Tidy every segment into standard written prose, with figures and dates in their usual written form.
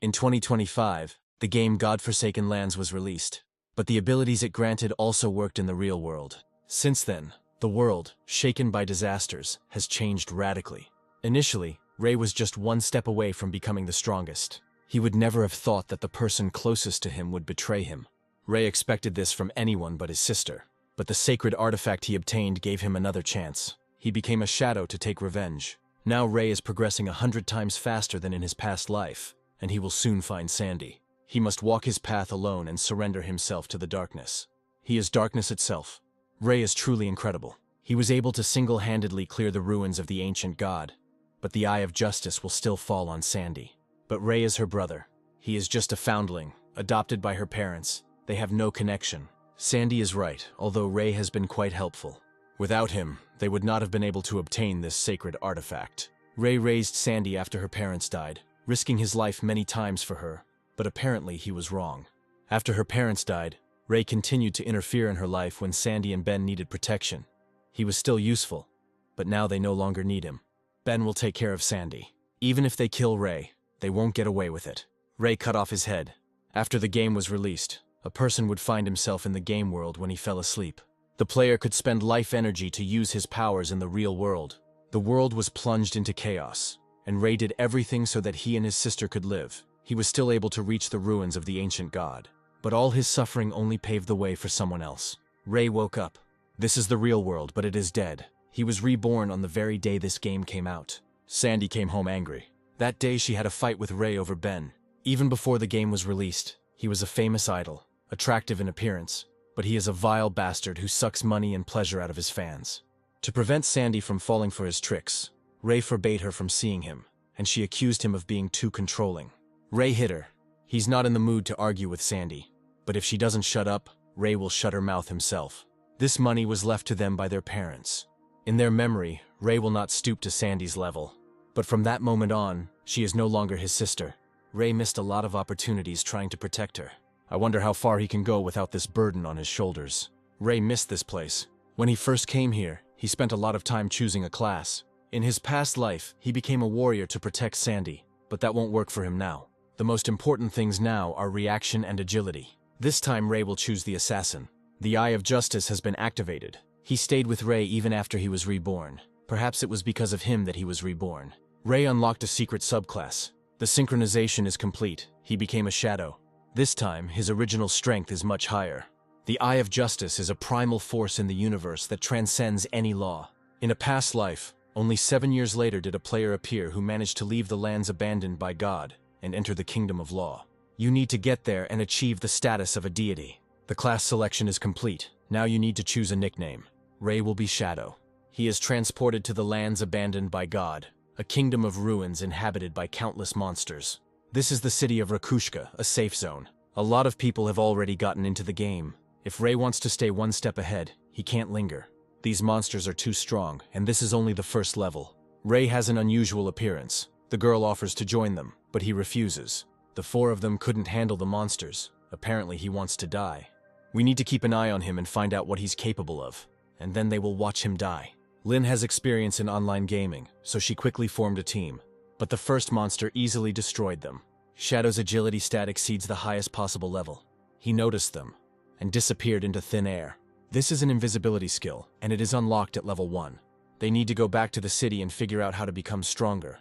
In 2025, the game God-Forsaken Lands was released, but the abilities it granted also worked in the real world. Since then, the world, shaken by disasters, has changed radically. Initially, Ray was just one step away from becoming the strongest. He would never have thought that the person closest to him would betray him. Ray expected this from anyone but his sister, but the sacred artifact he obtained gave him another chance. He became a shadow to take revenge. Now Ray is progressing 100 times faster than in his past life, and he will soon find Sandy. He must walk his path alone and surrender himself to the darkness. He is darkness itself. Ray is truly incredible. He was able to single-handedly clear the ruins of the ancient god, but the eye of justice will still fall on Sandy. But Ray is her brother. He is just a foundling, adopted by her parents. They have no connection. Sandy is right, although Ray has been quite helpful. Without him, they would not have been able to obtain this sacred artifact. Ray raised Sandy after her parents died, risking his life many times for her, but apparently he was wrong. After her parents died, Ray continued to interfere in her life when Sandy and Ben needed protection. He was still useful, but now they no longer need him. Ben will take care of Sandy. Even if they kill Ray, they won't get away with it. Ray cut off his head. After the game was released, a person would find himself in the game world when he fell asleep. The player could spend life energy to use his powers in the real world. The world was plunged into chaos, and Ray did everything so that he and his sister could live. He was still able to reach the ruins of the ancient god, but all his suffering only paved the way for someone else. Ray woke up. This is the real world, but it is dead. He was reborn on the very day this game came out. Sandy came home angry. That day she had a fight with Ray over Ben. Even before the game was released, he was a famous idol, attractive in appearance, but he is a vile bastard who sucks money and pleasure out of his fans. To prevent Sandy from falling for his tricks, Ray forbade her from seeing him, and she accused him of being too controlling. Ray hit her. He's not in the mood to argue with Sandy, but if she doesn't shut up, Ray will shut her mouth himself. This money was left to them by their parents. In their memory, Ray will not stoop to Sandy's level. But from that moment on, she is no longer his sister. Ray missed a lot of opportunities trying to protect her. I wonder how far he can go without this burden on his shoulders. Ray missed this place. When he first came here, he spent a lot of time choosing a class. In his past life, he became a warrior to protect Sandy, but that won't work for him now. The most important things now are reaction and agility. This time Ray will choose the assassin. The Eye of Justice has been activated. He stayed with Ray even after he was reborn. Perhaps it was because of him that he was reborn. Ray unlocked a secret subclass. The synchronization is complete. He became a shadow. This time, his original strength is much higher. The Eye of Justice is a primal force in the universe that transcends any law. In a past life, only 7 years later did a player appear who managed to leave the lands abandoned by God and enter the kingdom of law. You need to get there and achieve the status of a deity. The class selection is complete. Now you need to choose a nickname. Ray will be Shadow. He is transported to the lands abandoned by God, a kingdom of ruins inhabited by countless monsters. This is the city of Rakushka, a safe zone. A lot of people have already gotten into the game. If Ray wants to stay one step ahead, he can't linger. These monsters are too strong, and this is only the first level. Ray has an unusual appearance. The girl offers to join them, but he refuses. The 4 of them couldn't handle the monsters. Apparently he wants to die. We need to keep an eye on him and find out what he's capable of, and then they will watch him die. Lynn has experience in online gaming, so she quickly formed a team. But the first monster easily destroyed them. Shadow's agility stat exceeds the highest possible level. He noticed them, and disappeared into thin air. This is an invisibility skill, and it is unlocked at level 1. They need to go back to the city and figure out how to become stronger.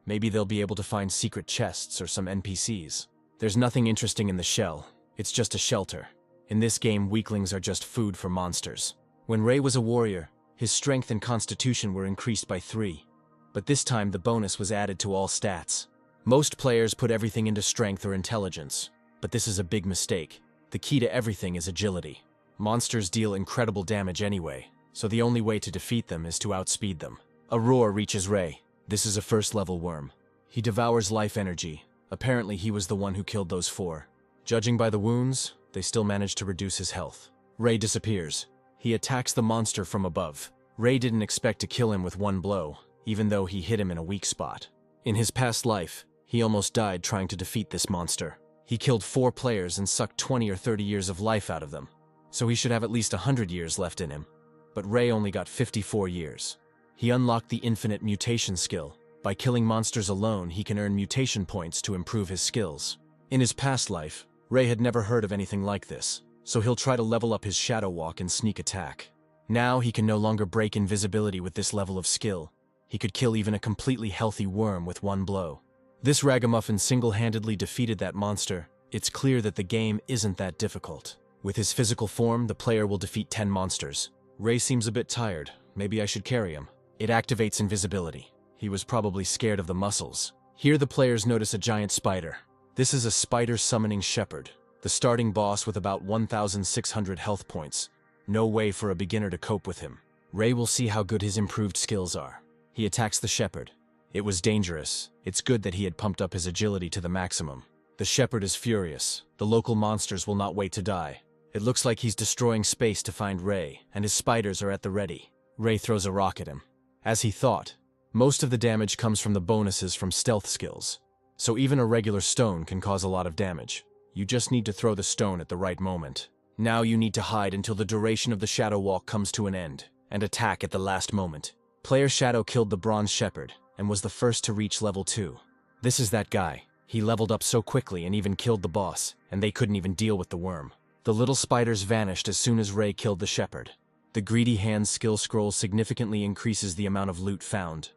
Maybe they'll be able to find secret chests or some NPCs. There's nothing interesting in the shell. It's just a shelter. In this game, weaklings are just food for monsters. When Ray was a warrior, his strength and constitution were increased by 3. But this time the bonus was added to all stats. Most players put everything into strength or intelligence, but this is a big mistake. The key to everything is agility. Monsters deal incredible damage anyway, so the only way to defeat them is to outspeed them. A roar reaches Ray. This is a first-level worm. He devours life energy. Apparently he was the one who killed those 4. Judging by the wounds, they still managed to reduce his health. Ray disappears. He attacks the monster from above. Ray didn't expect to kill him with one blow, even though he hit him in a weak spot. In his past life, he almost died trying to defeat this monster. He killed 4 players and sucked 20 or 30 years of life out of them, so he should have at least 100 years left in him. But Ray only got 54 years. He unlocked the infinite mutation skill. By killing monsters alone, he can earn mutation points to improve his skills. In his past life, Ray had never heard of anything like this, so he'll try to level up his shadow walk and sneak attack. Now he can no longer break invisibility with this level of skill. He could kill even a completely healthy worm with one blow. This ragamuffin single-handedly defeated that monster. It's clear that the game isn't that difficult. With his physical form, the player will defeat 10 monsters. Ray seems a bit tired. Maybe I should carry him. It activates invisibility. He was probably scared of the muscles. Here the players notice a giant spider. This is a spider summoning shepherd, the starting boss with about 1,600 health points. No way for a beginner to cope with him. Ray will see how good his improved skills are. He attacks the shepherd. It was dangerous. It's good that he had pumped up his agility to the maximum. The shepherd is furious. The local monsters will not wait to die. It looks like he's destroying space to find Ray, and his spiders are at the ready. Ray throws a rock at him. As he thought, most of the damage comes from the bonuses from stealth skills. So even a regular stone can cause a lot of damage. You just need to throw the stone at the right moment. Now you need to hide until the duration of the shadow walk comes to an end, and attack at the last moment. Player Shadow killed the bronze shepherd, and was the first to reach level 2. This is that guy. He leveled up so quickly and even killed the boss, and they couldn't even deal with the worm. The little spiders vanished as soon as Ray killed the shepherd. The Greedy Hands skill scroll significantly increases the amount of loot found.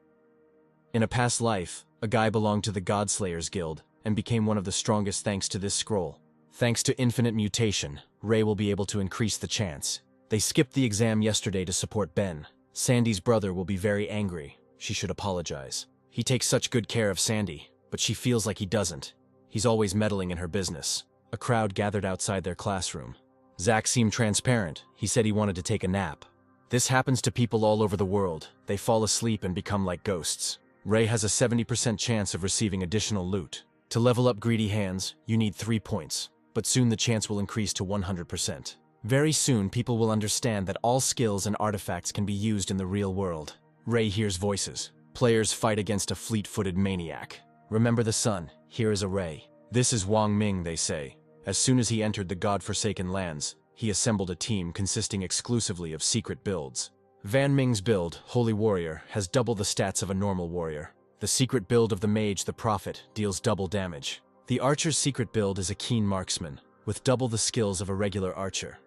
In a past life, a guy belonged to the Godslayers Guild, and became one of the strongest thanks to this scroll. Thanks to infinite mutation, Ray will be able to increase the chance. They skipped the exam yesterday to support Ben. Sandy's brother will be very angry. She should apologize. He takes such good care of Sandy, but she feels like he doesn't. He's always meddling in her business. A crowd gathered outside their classroom. Zach seemed transparent. He said he wanted to take a nap. This happens to people all over the world. They fall asleep and become like ghosts. Ray has a 70% chance of receiving additional loot. To level up Greedy Hands, you need 3 points, but soon the chance will increase to 100%. Very soon, people will understand that all skills and artifacts can be used in the real world. Ray hears voices. Players fight against a fleet-footed maniac. Remember the sun. Here is a Ray. This is Wang Ming, they say. As soon as he entered the God-forsaken lands, he assembled a team consisting exclusively of secret builds. Van Ming's build, Holy Warrior, has double the stats of a normal warrior. The secret build of the Mage, the Prophet, deals double damage. The Archer's secret build is a keen marksman, with double the skills of a regular archer.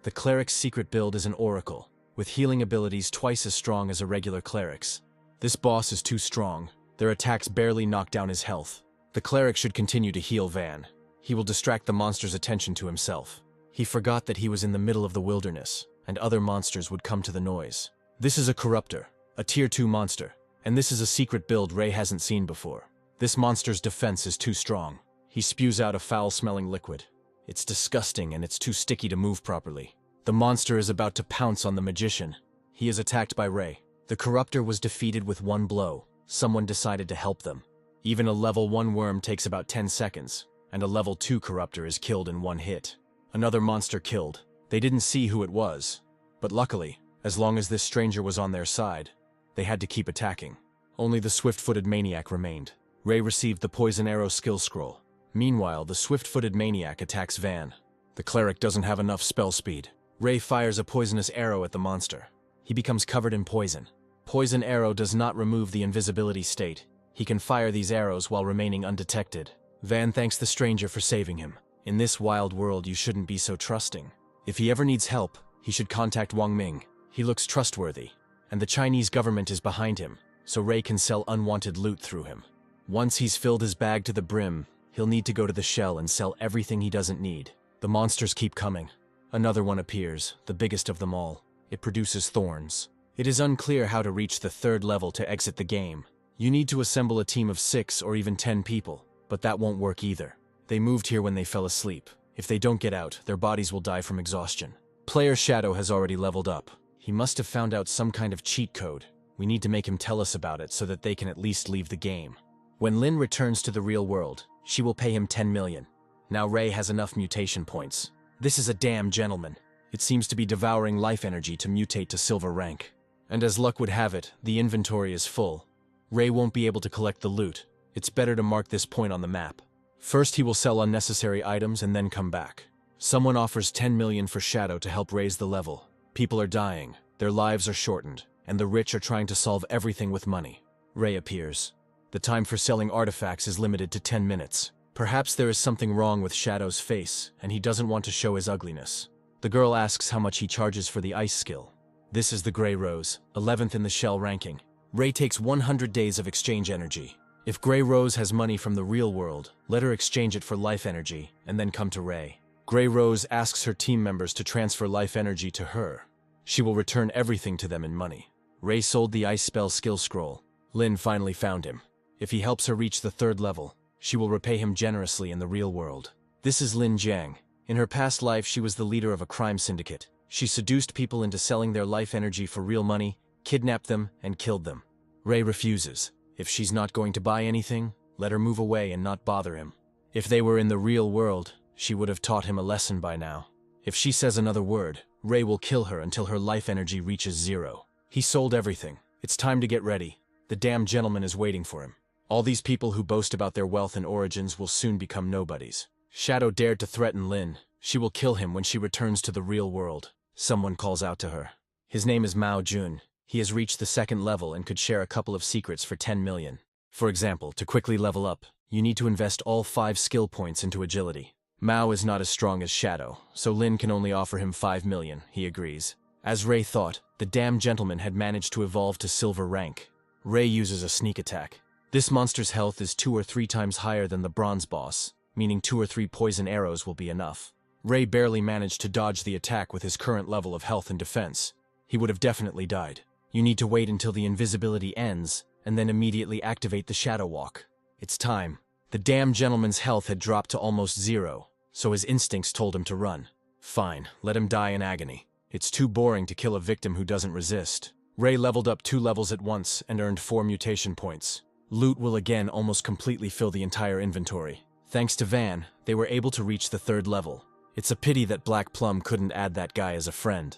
The Cleric's secret build is an Oracle, with healing abilities twice as strong as a regular Cleric's. This boss is too strong. Their attacks barely knock down his health. The Cleric should continue to heal Van. He will distract the monster's attention to himself. He forgot that he was in the middle of the wilderness, and other monsters would come to the noise. This is a Corruptor, a Tier 2 monster, and this is a secret build Ray hasn't seen before. This monster's defense is too strong. He spews out a foul-smelling liquid. It's disgusting and it's too sticky to move properly. The monster is about to pounce on the magician. He is attacked by Ray. The Corruptor was defeated with one blow. Someone decided to help them. Even a level 1 worm takes about 10 seconds, and a level 2 Corruptor is killed in one hit. Another monster killed. They didn't see who it was. But luckily, as long as this stranger was on their side, they had to keep attacking. Only the swift-footed maniac remained. Ray received the poison arrow skill scroll. Meanwhile, the swift-footed maniac attacks Van. The cleric doesn't have enough spell speed. Ray fires a poisonous arrow at the monster. He becomes covered in poison. Poison arrow does not remove the invisibility state. He can fire these arrows while remaining undetected. Van thanks the stranger for saving him. In this wild world, you shouldn't be so trusting. If he ever needs help, he should contact Wang Ming. He looks trustworthy, and the Chinese government is behind him, so Ray can sell unwanted loot through him. Once he's filled his bag to the brim, he'll need to go to the shell and sell everything he doesn't need. The monsters keep coming. Another one appears, the biggest of them all. It produces thorns. It is unclear how to reach the 3rd level to exit the game. You need to assemble a team of 6 or even 10 people, but that won't work either. They moved here when they fell asleep. If they don't get out, their bodies will die from exhaustion. Player Shadow has already leveled up. He must have found out some kind of cheat code. We need to make him tell us about it so that they can at least leave the game. When Lin returns to the real world, she will pay him 10 million. Now Ray has enough mutation points. This is a damn gentleman. It seems to be devouring life energy to mutate to silver rank. And as luck would have it, the inventory is full. Ray won't be able to collect the loot. It's better to mark this point on the map. First he will sell unnecessary items and then come back. Someone offers 10 million for Shadow to help raise the level. People are dying, their lives are shortened, and the rich are trying to solve everything with money. Ray appears. The time for selling artifacts is limited to 10 minutes. Perhaps there is something wrong with Shadow's face, and he doesn't want to show his ugliness. The girl asks how much he charges for the ice skill. This is the Grey Rose, 11th in the shell ranking. Ray takes 100 days of exchange energy. If Grey Rose has money from the real world, let her exchange it for life energy, and then come to Ray. Grey Rose asks her team members to transfer life energy to her. She will return everything to them in money. Ray sold the ice spell skill scroll. Lin finally found him. If he helps her reach the 3rd level, she will repay him generously in the real world. This is Lin Jiang. In her past life, she was the leader of a crime syndicate. She seduced people into selling their life energy for real money, kidnapped them, and killed them. Ray refuses. If she's not going to buy anything, let her move away and not bother him. If they were in the real world, she would have taught him a lesson by now. If she says another word, Ray will kill her until her life energy reaches 0. He sold everything. It's time to get ready. The damn gentleman is waiting for him. All these people who boast about their wealth and origins will soon become nobodies. Shadow dared to threaten Lin. She will kill him when she returns to the real world. Someone calls out to her. His name is Mao Jun. He has reached the 2nd level and could share a couple of secrets for 10 million. For example, to quickly level up, you need to invest all 5 skill points into agility. Mao is not as strong as Shadow, so Lin can only offer him 5 million, he agrees. As Ray thought, the damn gentleman had managed to evolve to silver rank. Ray uses a sneak attack. This monster's health is 2 or 3 times higher than the bronze boss, meaning 2 or 3 poison arrows will be enough. Ray barely managed to dodge the attack with his current level of health and defense. He would have definitely died. You need to wait until the invisibility ends, and then immediately activate the Shadow Walk. It's time. The damn gentleman's health had dropped to almost 0, so his instincts told him to run. Fine, let him die in agony. It's too boring to kill a victim who doesn't resist. Ray leveled up 2 levels at once and earned 4 mutation points. Loot will again almost completely fill the entire inventory. Thanks to Van, they were able to reach the 3rd level. It's a pity that Black Plum couldn't add that guy as a friend.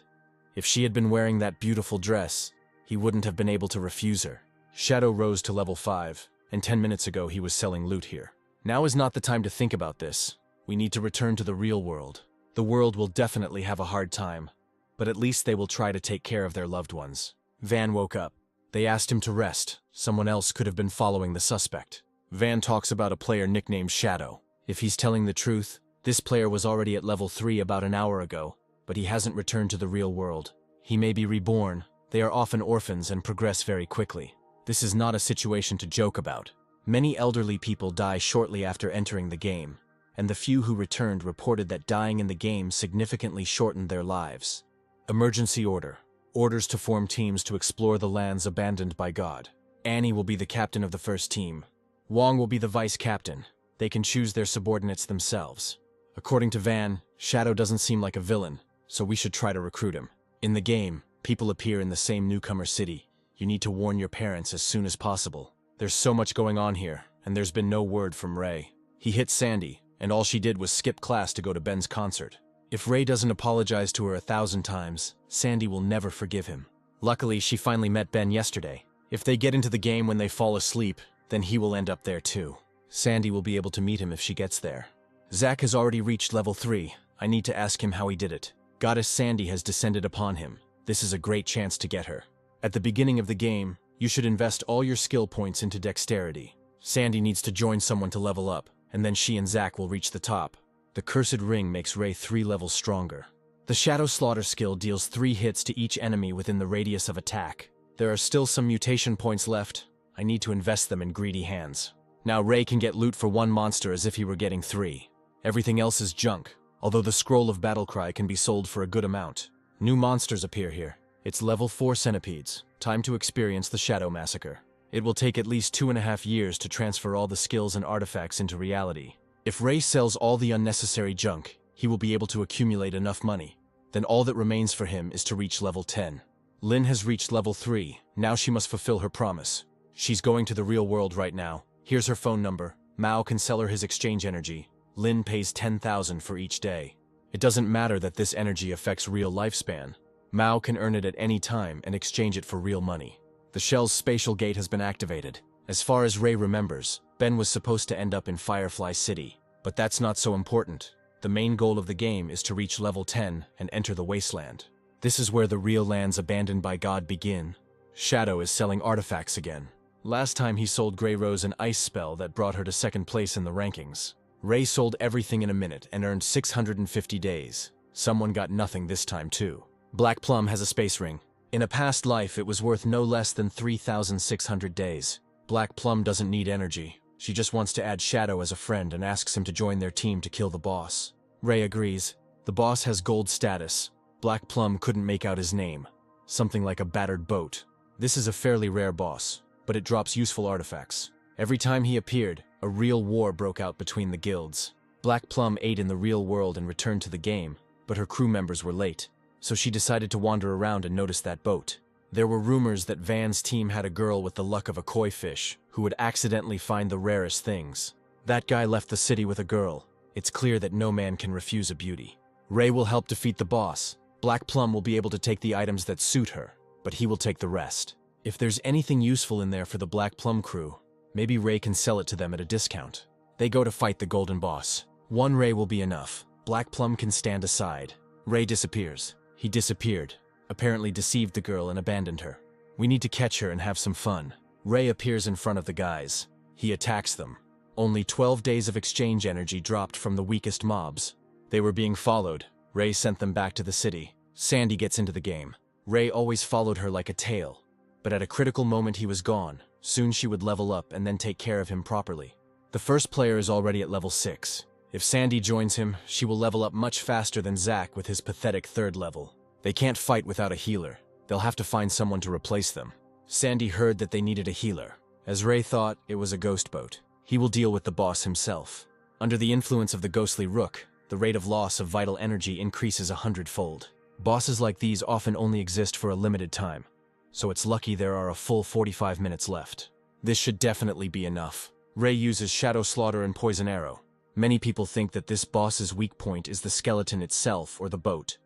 If she had been wearing that beautiful dress, he wouldn't have been able to refuse her. Shadow rose to level 5, and 10 minutes ago he was selling loot here. Now is not the time to think about this. We need to return to the real world. The world will definitely have a hard time, but at least they will try to take care of their loved ones. Van woke up. They asked him to rest. Someone else could have been following the suspect. Van talks about a player nicknamed Shadow. If he's telling the truth, this player was already at level 3 about an hour ago, but he hasn't returned to the real world. He may be reborn. They are often orphans and progress very quickly. This is not a situation to joke about. Many elderly people die shortly after entering the game, and the few who returned reported that dying in the game significantly shortened their lives. Emergency order. Orders to form teams to explore the lands abandoned by God. Annie will be the captain of the first team. Wong will be the vice captain. They can choose their subordinates themselves. According to Van, Shadow doesn't seem like a villain, so we should try to recruit him. In the game, people appear in the same newcomer city. You need to warn your parents as soon as possible. There's so much going on here, and there's been no word from Ray. He hit Sandy, and all she did was skip class to go to Ben's concert. If Ray doesn't apologize to her 1,000 times, Sandy will never forgive him. Luckily, she finally met Ben yesterday. If they get into the game when they fall asleep, then he will end up there too. Sandy will be able to meet him if she gets there. Zack has already reached level 3. I need to ask him how he did it. Goddess Sandy has descended upon him. This is a great chance to get her. At the beginning of the game, you should invest all your skill points into dexterity. Sandy needs to join someone to level up, and then she and Zack will reach the top. The Cursed Ring makes Ray 3 levels stronger. The Shadow Slaughter skill deals 3 hits to each enemy within the radius of attack. There are still some mutation points left. I need to invest them in greedy hands. Now Ray can get loot for 1 monster as if he were getting 3. Everything else is junk, although the Scroll of Battlecry can be sold for a good amount. New monsters appear here. It's level 4 centipedes. Time to experience the Shadow Massacre. It will take at least 2.5 years to transfer all the skills and artifacts into reality. If Ray sells all the unnecessary junk, he will be able to accumulate enough money. Then all that remains for him is to reach level 10. Lin has reached level 3. Now she must fulfill her promise. She's going to the real world right now. Here's her phone number. Mao can sell her his exchange energy. Lin pays 10,000 for each day. It doesn't matter that this energy affects real lifespan. Mao can earn it at any time and exchange it for real money. The shell's spatial gate has been activated. As far as Ray remembers, Ben was supposed to end up in Firefly City. But that's not so important. The main goal of the game is to reach level 10 and enter the wasteland. This is where the real lands abandoned by God begin. Shadow is selling artifacts again. Last time he sold Grey Rose an ice spell that brought her to second place in the rankings. Ray sold everything in a minute and earned 650 days. Someone got nothing this time too. Black Plum has a space ring. In a past life, it was worth no less than 3,600 days. Black Plum doesn't need energy. She just wants to add Shadow as a friend and asks him to join their team to kill the boss. Ray agrees. The boss has gold status. Black Plum couldn't make out his name. Something like a battered boat. This is a fairly rare boss, but it drops useful artifacts. Every time he appeared, a real war broke out between the guilds. Black Plum ate in the real world and returned to the game, but her crew members were late, so she decided to wander around and notice that boat. There were rumors that Van's team had a girl with the luck of a koi fish who would accidentally find the rarest things. That guy left the city with a girl. It's clear that no man can refuse a beauty. Ray will help defeat the boss. Black Plum will be able to take the items that suit her, but he will take the rest. If there's anything useful in there for the Black Plum crew, maybe Ray can sell it to them at a discount. They go to fight the golden boss. One Ray will be enough. Black Plum can stand aside. Ray disappears. He disappeared, apparently deceived the girl and abandoned her. We need to catch her and have some fun. Ray appears in front of the guys. He attacks them. Only 12 days of exchange energy dropped from the weakest mobs. They were being followed. Ray sent them back to the city. Sandy gets into the game. Ray always followed her like a tail, but at a critical moment he was gone. Soon she would level up and then take care of him properly. The first player is already at level 6. If Sandy joins him, she will level up much faster than Zack with his pathetic 3rd level. They can't fight without a healer. They'll have to find someone to replace them. Sandy heard that they needed a healer. As Ray thought, it was a ghost boat. He will deal with the boss himself. Under the influence of the ghostly rook, the rate of loss of vital energy increases 100-fold. Bosses like these often only exist for a limited time, so it's lucky there are a full 45 minutes left. This should definitely be enough. Ray uses Shadow Slaughter and Poison Arrow. Many people think that this boss's weak point is the skeleton itself or the boat,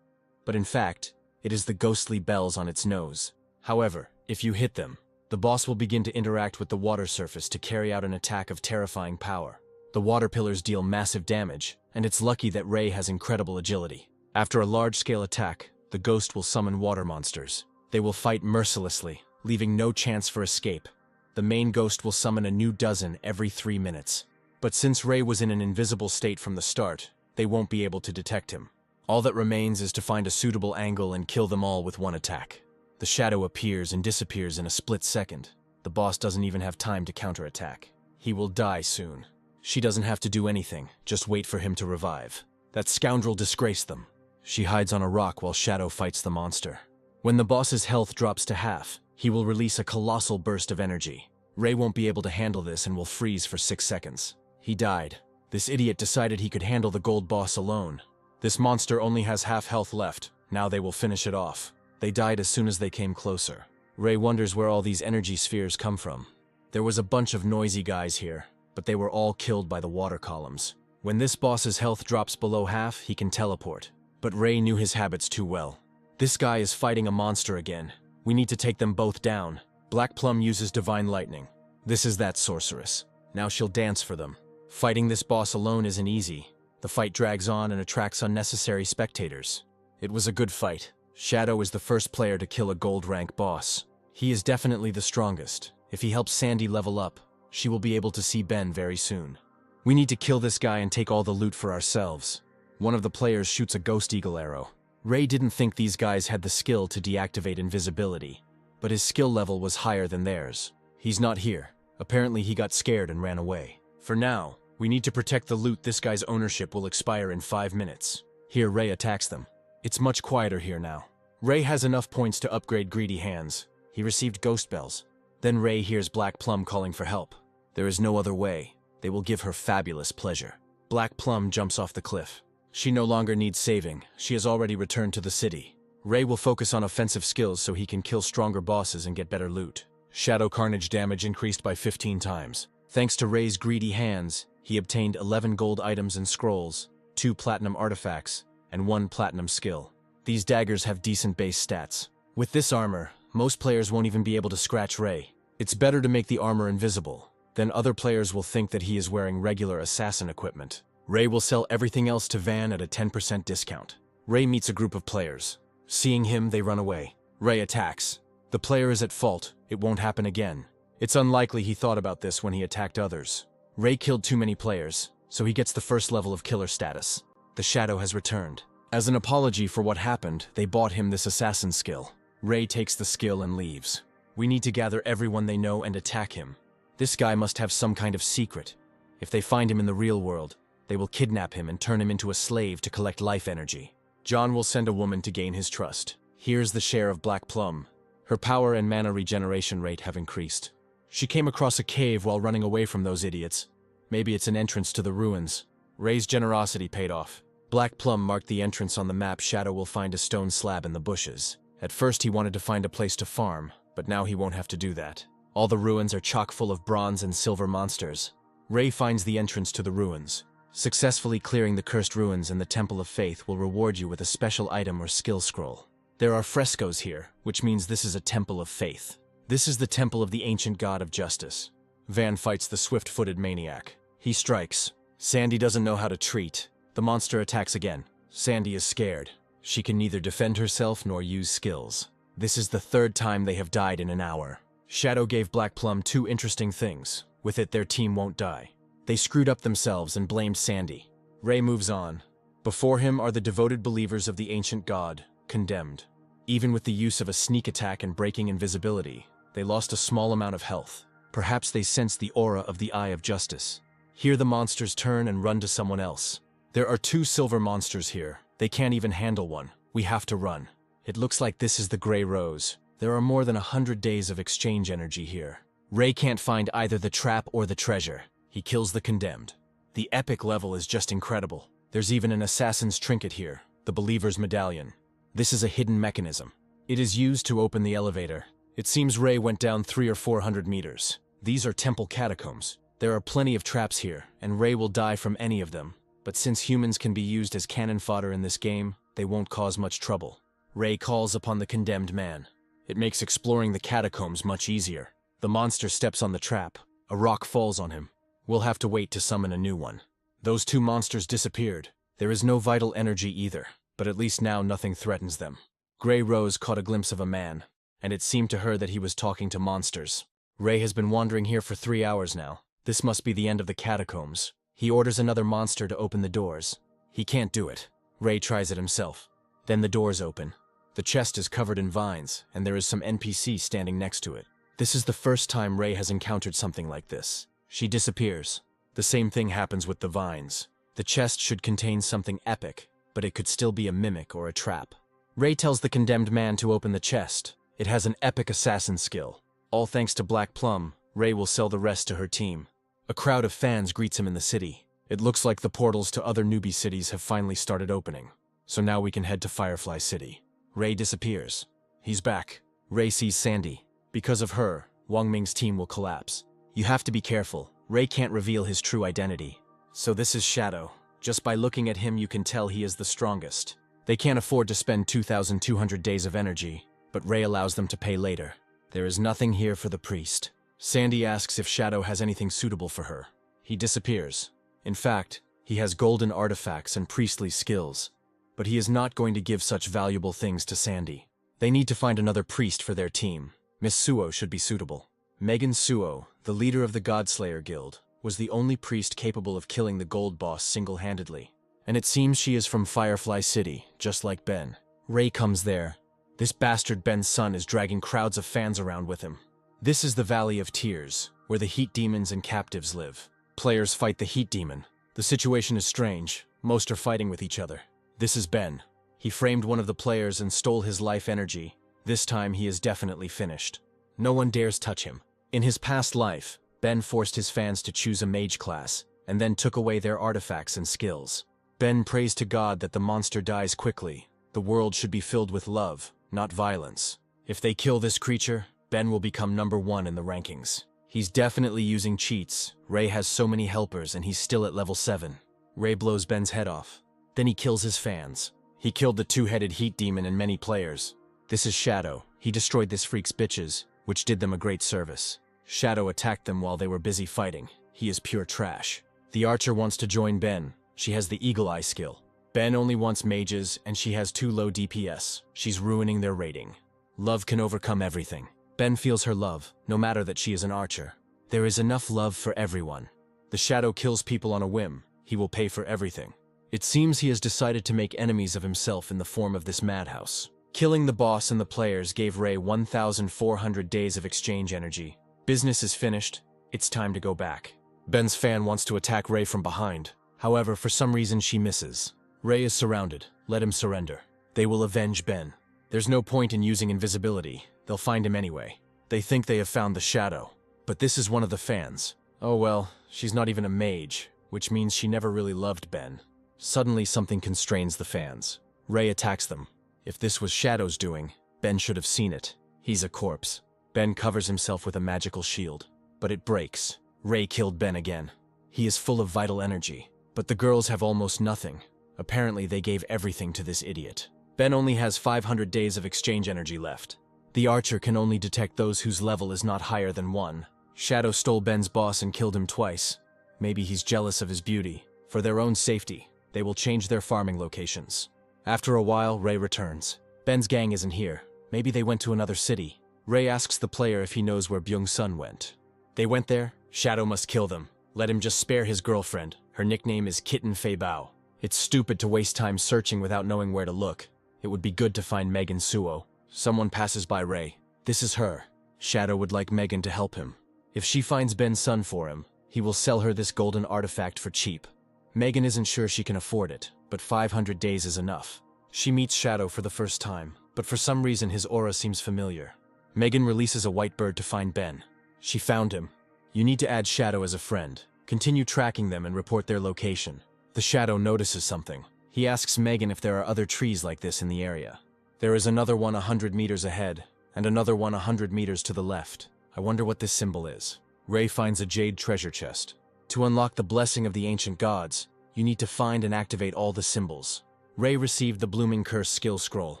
but in fact, it is the ghostly bells on its nose. However, if you hit them, the boss will begin to interact with the water surface to carry out an attack of terrifying power. The water pillars deal massive damage, and it's lucky that Ray has incredible agility. After a large-scale attack, the ghost will summon water monsters. They will fight mercilessly, leaving no chance for escape. The main ghost will summon a new dozen every 3 minutes. But since Ray was in an invisible state from the start, they won't be able to detect him. All that remains is to find a suitable angle and kill them all with one attack. The shadow appears and disappears in a split second. The boss doesn't even have time to counterattack. He will die soon. She doesn't have to do anything, just wait for him to revive. That scoundrel disgraced them. She hides on a rock while Shadow fights the monster. When the boss's health drops to half, he will release a colossal burst of energy. Ray won't be able to handle this and will freeze for 6 seconds. He died. This idiot decided he could handle the gold boss alone. This monster only has half health left. Now they will finish it off. They died as soon as they came closer. Ray wonders where all these energy spheres come from. There was a bunch of noisy guys here, but they were all killed by the water columns. When this boss's health drops below half, he can teleport. But Ray knew his habits too well. This guy is fighting a monster again. We need to take them both down. Black Plum uses Divine Lightning. This is that sorceress. Now she'll dance for them. Fighting this boss alone isn't easy. The fight drags on and attracts unnecessary spectators. It was a good fight. Shadow is the first player to kill a gold rank boss. He is definitely the strongest. If he helps Sandy level up, she will be able to see Ben very soon. We need to kill this guy and take all the loot for ourselves. One of the players shoots a Ghost Eagle arrow. Ray didn't think these guys had the skill to deactivate invisibility, but his skill level was higher than theirs. He's not here. Apparently he got scared and ran away. For now, we need to protect the loot. This guy's ownership will expire in 5 minutes. Here Ray attacks them. It's much quieter here now. Ray has enough points to upgrade Greedy Hands. He received Ghost Bells. Then Ray hears Black Plum calling for help. There is no other way. They will give her fabulous pleasure. Black Plum jumps off the cliff. She no longer needs saving. She has already returned to the city. Ray will focus on offensive skills so he can kill stronger bosses and get better loot. Shadow Carnage damage increased by 15 times. Thanks to Ray's Greedy Hands, he obtained 11 gold items and scrolls, 2 platinum artifacts, and 1 platinum skill. These daggers have decent base stats. With this armor, most players won't even be able to scratch Ray. It's better to make the armor invisible. Then other players will think that he is wearing regular assassin equipment. Ray will sell everything else to Van at a 10% discount. Ray meets a group of players. Seeing him, they run away. Ray attacks. The player is at fault. It won't happen again. It's unlikely he thought about this when he attacked others. Ray killed too many players, so he gets the first level of killer status. The shadow has returned. As an apology for what happened, they bought him this assassin skill. Ray takes the skill and leaves. We need to gather everyone they know and attack him. This guy must have some kind of secret. If they find him in the real world, they will kidnap him and turn him into a slave to collect life energy. John will send a woman to gain his trust. Here's the share of Black Plum. Her power and mana regeneration rate have increased. She came across a cave while running away from those idiots. Maybe it's an entrance to the ruins. Ray's generosity paid off. Black Plum marked the entrance on the map. Shadow will find a stone slab in the bushes. At first he wanted to find a place to farm, but now he won't have to do that. All the ruins are chock full of bronze and silver monsters. Ray finds the entrance to the ruins. Successfully clearing the cursed ruins in the Temple of Faith will reward you with a special item or skill scroll. There are frescoes here, which means this is a Temple of Faith. This is the temple of the ancient god of justice. Van fights the swift-footed maniac. He strikes. Sandy doesn't know how to treat. The monster attacks again. Sandy is scared. She can neither defend herself nor use skills. This is the third time they have died in an hour. Shadow gave Black Plum two interesting things. With it, their team won't die. They screwed up themselves and blamed Sandy. Ray moves on. Before him are the devoted believers of the ancient god, condemned. Even with the use of a sneak attack and breaking invisibility, they lost a small amount of health. Perhaps they sensed the aura of the Eye of Justice. Here the monsters turn and run to someone else. There are two silver monsters here. They can't even handle one. We have to run. It looks like this is the Grey Rose. There are more than 100 days of exchange energy here. Ray can't find either the trap or the treasure. He kills the condemned. The epic level is just incredible. There's even an assassin's trinket here, the Believer's Medallion. This is a hidden mechanism. It is used to open the elevator. It seems Ray went down 300 or 400 meters. These are temple catacombs. There are plenty of traps here, and Ray will die from any of them. But since humans can be used as cannon fodder in this game, they won't cause much trouble. Ray calls upon the condemned man. It makes exploring the catacombs much easier. The monster steps on the trap. A rock falls on him. We'll have to wait to summon a new one. Those two monsters disappeared. There is no vital energy either, but at least now nothing threatens them. Grey Rose caught a glimpse of a man, and it seemed to her that he was talking to monsters. Ray has been wandering here for 3 hours now. This must be the end of the catacombs. He orders another monster to open the doors. He can't do it. Ray tries it himself. Then the doors open. The chest is covered in vines, and there is some NPC standing next to it. This is the first time Ray has encountered something like this. She disappears. The same thing happens with the vines. The chest should contain something epic, but it could still be a mimic or a trap. Ray tells the condemned man to open the chest. It has an epic assassin skill. All thanks to Black Plum, Ray will sell the rest to her team. A crowd of fans greets him in the city. It looks like the portals to other newbie cities have finally started opening. So now we can head to Firefly City. Ray disappears. He's back. Ray sees Sandy. Because of her, Wang Ming's team will collapse. You have to be careful. Ray can't reveal his true identity. So this is Shadow. Just by looking at him you can tell he is the strongest. They can't afford to spend 2,200 days of energy, but Ray allows them to pay later. There is nothing here for the priest. Sandy asks if Shadow has anything suitable for her. He disappears. In fact, he has golden artifacts and priestly skills. But he is not going to give such valuable things to Sandy. They need to find another priest for their team. Miss Suo should be suitable. Megan Suo, the leader of the Godslayer Guild, was the only priest capable of killing the gold boss single-handedly. And it seems she is from Firefly City, just like Ben. Ray comes there. This bastard Ben's son is dragging crowds of fans around with him. This is the Valley of Tears, where the heat demons and captives live. Players fight the heat demon. The situation is strange. Most are fighting with each other. This is Ben. He framed one of the players and stole his life energy. This time he is definitely finished. No one dares touch him. In his past life, Ben forced his fans to choose a mage class, and then took away their artifacts and skills. Ben prays to God that the monster dies quickly. The world should be filled with love, not violence. If they kill this creature, Ben will become #1 in the rankings. He's definitely using cheats. Ray has so many helpers and he's still at level 7. Ray blows Ben's head off. Then he kills his fans. He killed the two-headed heat demon and many players. This is Shadow. He destroyed this freak's bitches, which did them a great service. Shadow attacked them while they were busy fighting. He is pure trash. The archer wants to join Ben. She has the Eagle Eye skill. Ben only wants mages, and she has too low DPS. She's ruining their rating. Love can overcome everything. Ben feels her love, no matter that she is an archer. There is enough love for everyone. The shadow kills people on a whim. He will pay for everything. It seems he has decided to make enemies of himself in the form of this madhouse. Killing the boss and the players gave Ray 1,400 days of exchange energy. Business is finished. It's time to go back. Ben's fan wants to attack Ray from behind. However, for some reason she misses. Ray is surrounded. Let him surrender. They will avenge Ben. There's no point in using invisibility. They'll find him anyway. They think they have found the shadow. But this is one of the fans. Oh well, she's not even a mage, which means she never really loved Ben. Suddenly something constrains the fans. Ray attacks them. If this was Shadow's doing, Ben should have seen it. He's a corpse. Ben covers himself with a magical shield. But it breaks. Ray killed Ben again. He is full of vital energy. But the girls have almost nothing. Apparently they gave everything to this idiot. Ben only has 500 days of exchange energy left. The archer can only detect those whose level is not higher than 1. Shadow stole Ben's boss and killed him twice. Maybe he's jealous of his beauty. For their own safety, they will change their farming locations. After a while, Ray returns. Ben's gang isn't here. Maybe they went to another city. Ray asks the player if he knows where Byung-sun went. They went there? Shadow must kill them. Let him just spare his girlfriend. Her nickname is Kitten Fei Bao. It's stupid to waste time searching without knowing where to look. It would be good to find Megan Suo. Someone passes by Ray. This is her. Shadow would like Megan to help him. If she finds Ben's son for him, he will sell her this golden artifact for cheap. Megan isn't sure she can afford it, but 500 days is enough. She meets Shadow for the first time, but for some reason his aura seems familiar. Megan releases a white bird to find Ben. She found him. You need to add Shadow as a friend. Continue tracking them and report their location. The Shadow notices something. He asks Megan if there are other trees like this in the area. There is another one 100 meters ahead, and another one 100 meters to the left. I wonder what this symbol is. Ray finds a jade treasure chest. To unlock the blessing of the ancient gods, you need to find and activate all the symbols. Ray received the Blooming Curse skill scroll.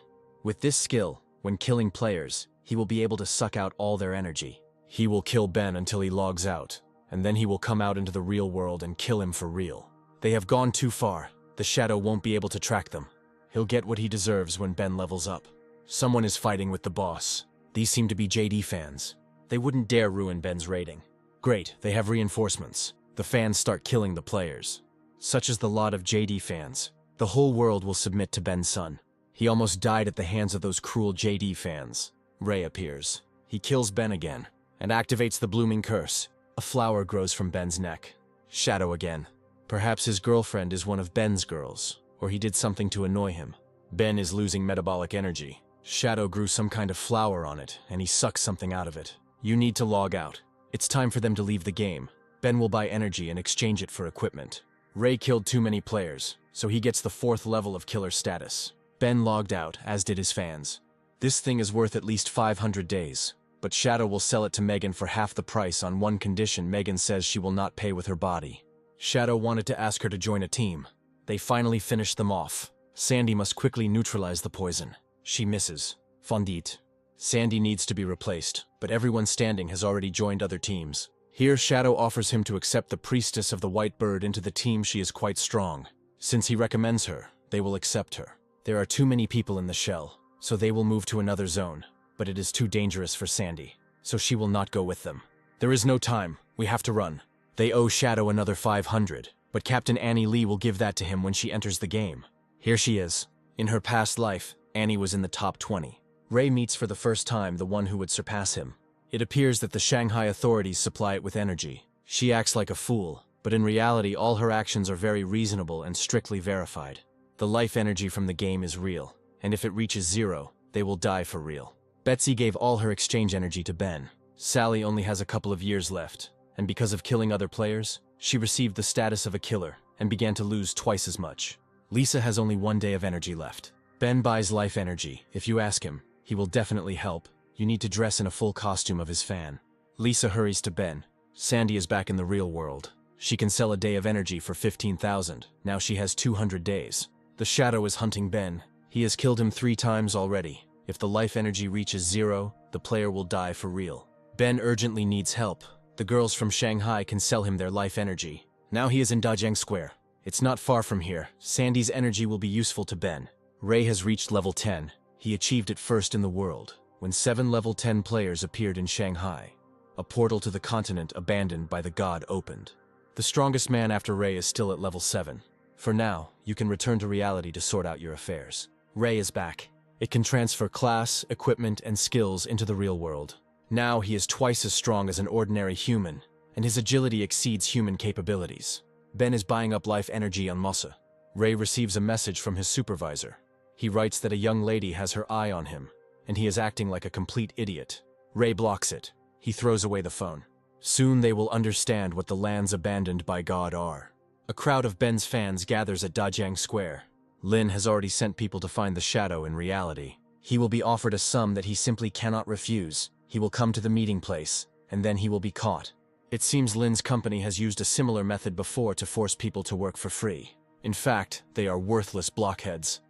With this skill, when killing players, he will be able to suck out all their energy. He will kill Ben until he logs out, and then he will come out into the real world and kill him for real. They have gone too far. The Shadow won't be able to track them. He'll get what he deserves when Ben levels up. Someone is fighting with the boss. These seem to be JD fans. They wouldn't dare ruin Ben's rating. Great, they have reinforcements. The fans start killing the players. Such is the lot of JD fans. The whole world will submit to Ben's son. He almost died at the hands of those cruel JD fans. Ray appears. He kills Ben again, and activates the Blooming Curse. A flower grows from Ben's neck. Shadow again. Perhaps his girlfriend is one of Ben's girls, or he did something to annoy him. Ben is losing metabolic energy. Shadow grew some kind of flower on it, and he sucks something out of it. You need to log out. It's time for them to leave the game. Ben will buy energy and exchange it for equipment. Ray killed too many players, so he gets the 4th level of killer status. Ben logged out, as did his fans. This thing is worth at least 500 days, but Shadow will sell it to Megan for half the price on one condition. Megan says she will not pay with her body. Shadow wanted to ask her to join a team. They finally finished them off. Sandy must quickly neutralize the poison. She misses. Fondit. Sandy needs to be replaced, but everyone standing has already joined other teams. Here Shadow offers him to accept the priestess of the white bird into the team. She is quite strong. Since he recommends her, they will accept her. There are too many people in the shell, so they will move to another zone, but it is too dangerous for Sandy, so she will not go with them. There is no time. We have to run. They owe Shadow another 500, but Captain Annie Lee will give that to him when she enters the game. Here she is. In her past life, Annie was in the top 20. Ray meets for the first time the one who would surpass him. It appears that the Shanghai authorities supply it with energy. She acts like a fool, but in reality all her actions are very reasonable and strictly verified. The life energy from the game is real, and if it reaches 0, they will die for real. Betsy gave all her exchange energy to Ben. Sally only has a couple of years left, and because of killing other players, she received the status of a killer and began to lose twice as much. Lisa has only 1 day of energy left. Ben buys life energy. If you ask him, he will definitely help. You need to dress in a full costume of his fan. Lisa hurries to Ben. Sandy is back in the real world. She can sell a day of energy for 15,000. Now she has 200 days. The Shadow is hunting Ben. He has killed him 3 times already. If the life energy reaches 0, the player will die for real. Ben urgently needs help. The girls from Shanghai can sell him their life energy. Now he is in Dajang Square. It's not far from here. Sandy's energy will be useful to Ben. Ray has reached level 10. He achieved it first in the world. when 7 level 10 players appeared in Shanghai. A portal to the continent abandoned by the god opened. The strongest man after Ray is still at level 7. For now, you can return to reality to sort out your affairs. Ray is back. It can transfer class, equipment, and skills into the real world. Now he is twice as strong as an ordinary human, and his agility exceeds human capabilities. Ben is buying up life energy on Mossa. Ray receives a message from his supervisor. He writes that a young lady has her eye on him, and he is acting like a complete idiot. Ray blocks it. He throws away the phone. Soon they will understand what the lands abandoned by God are. A crowd of Ben's fans gathers at Dajiang Square. Lin has already sent people to find the shadow in reality. He will be offered a sum that he simply cannot refuse. He will come to the meeting place, and then he will be caught. It seems Lin's company has used a similar method before to force people to work for free. In fact, they are worthless blockheads.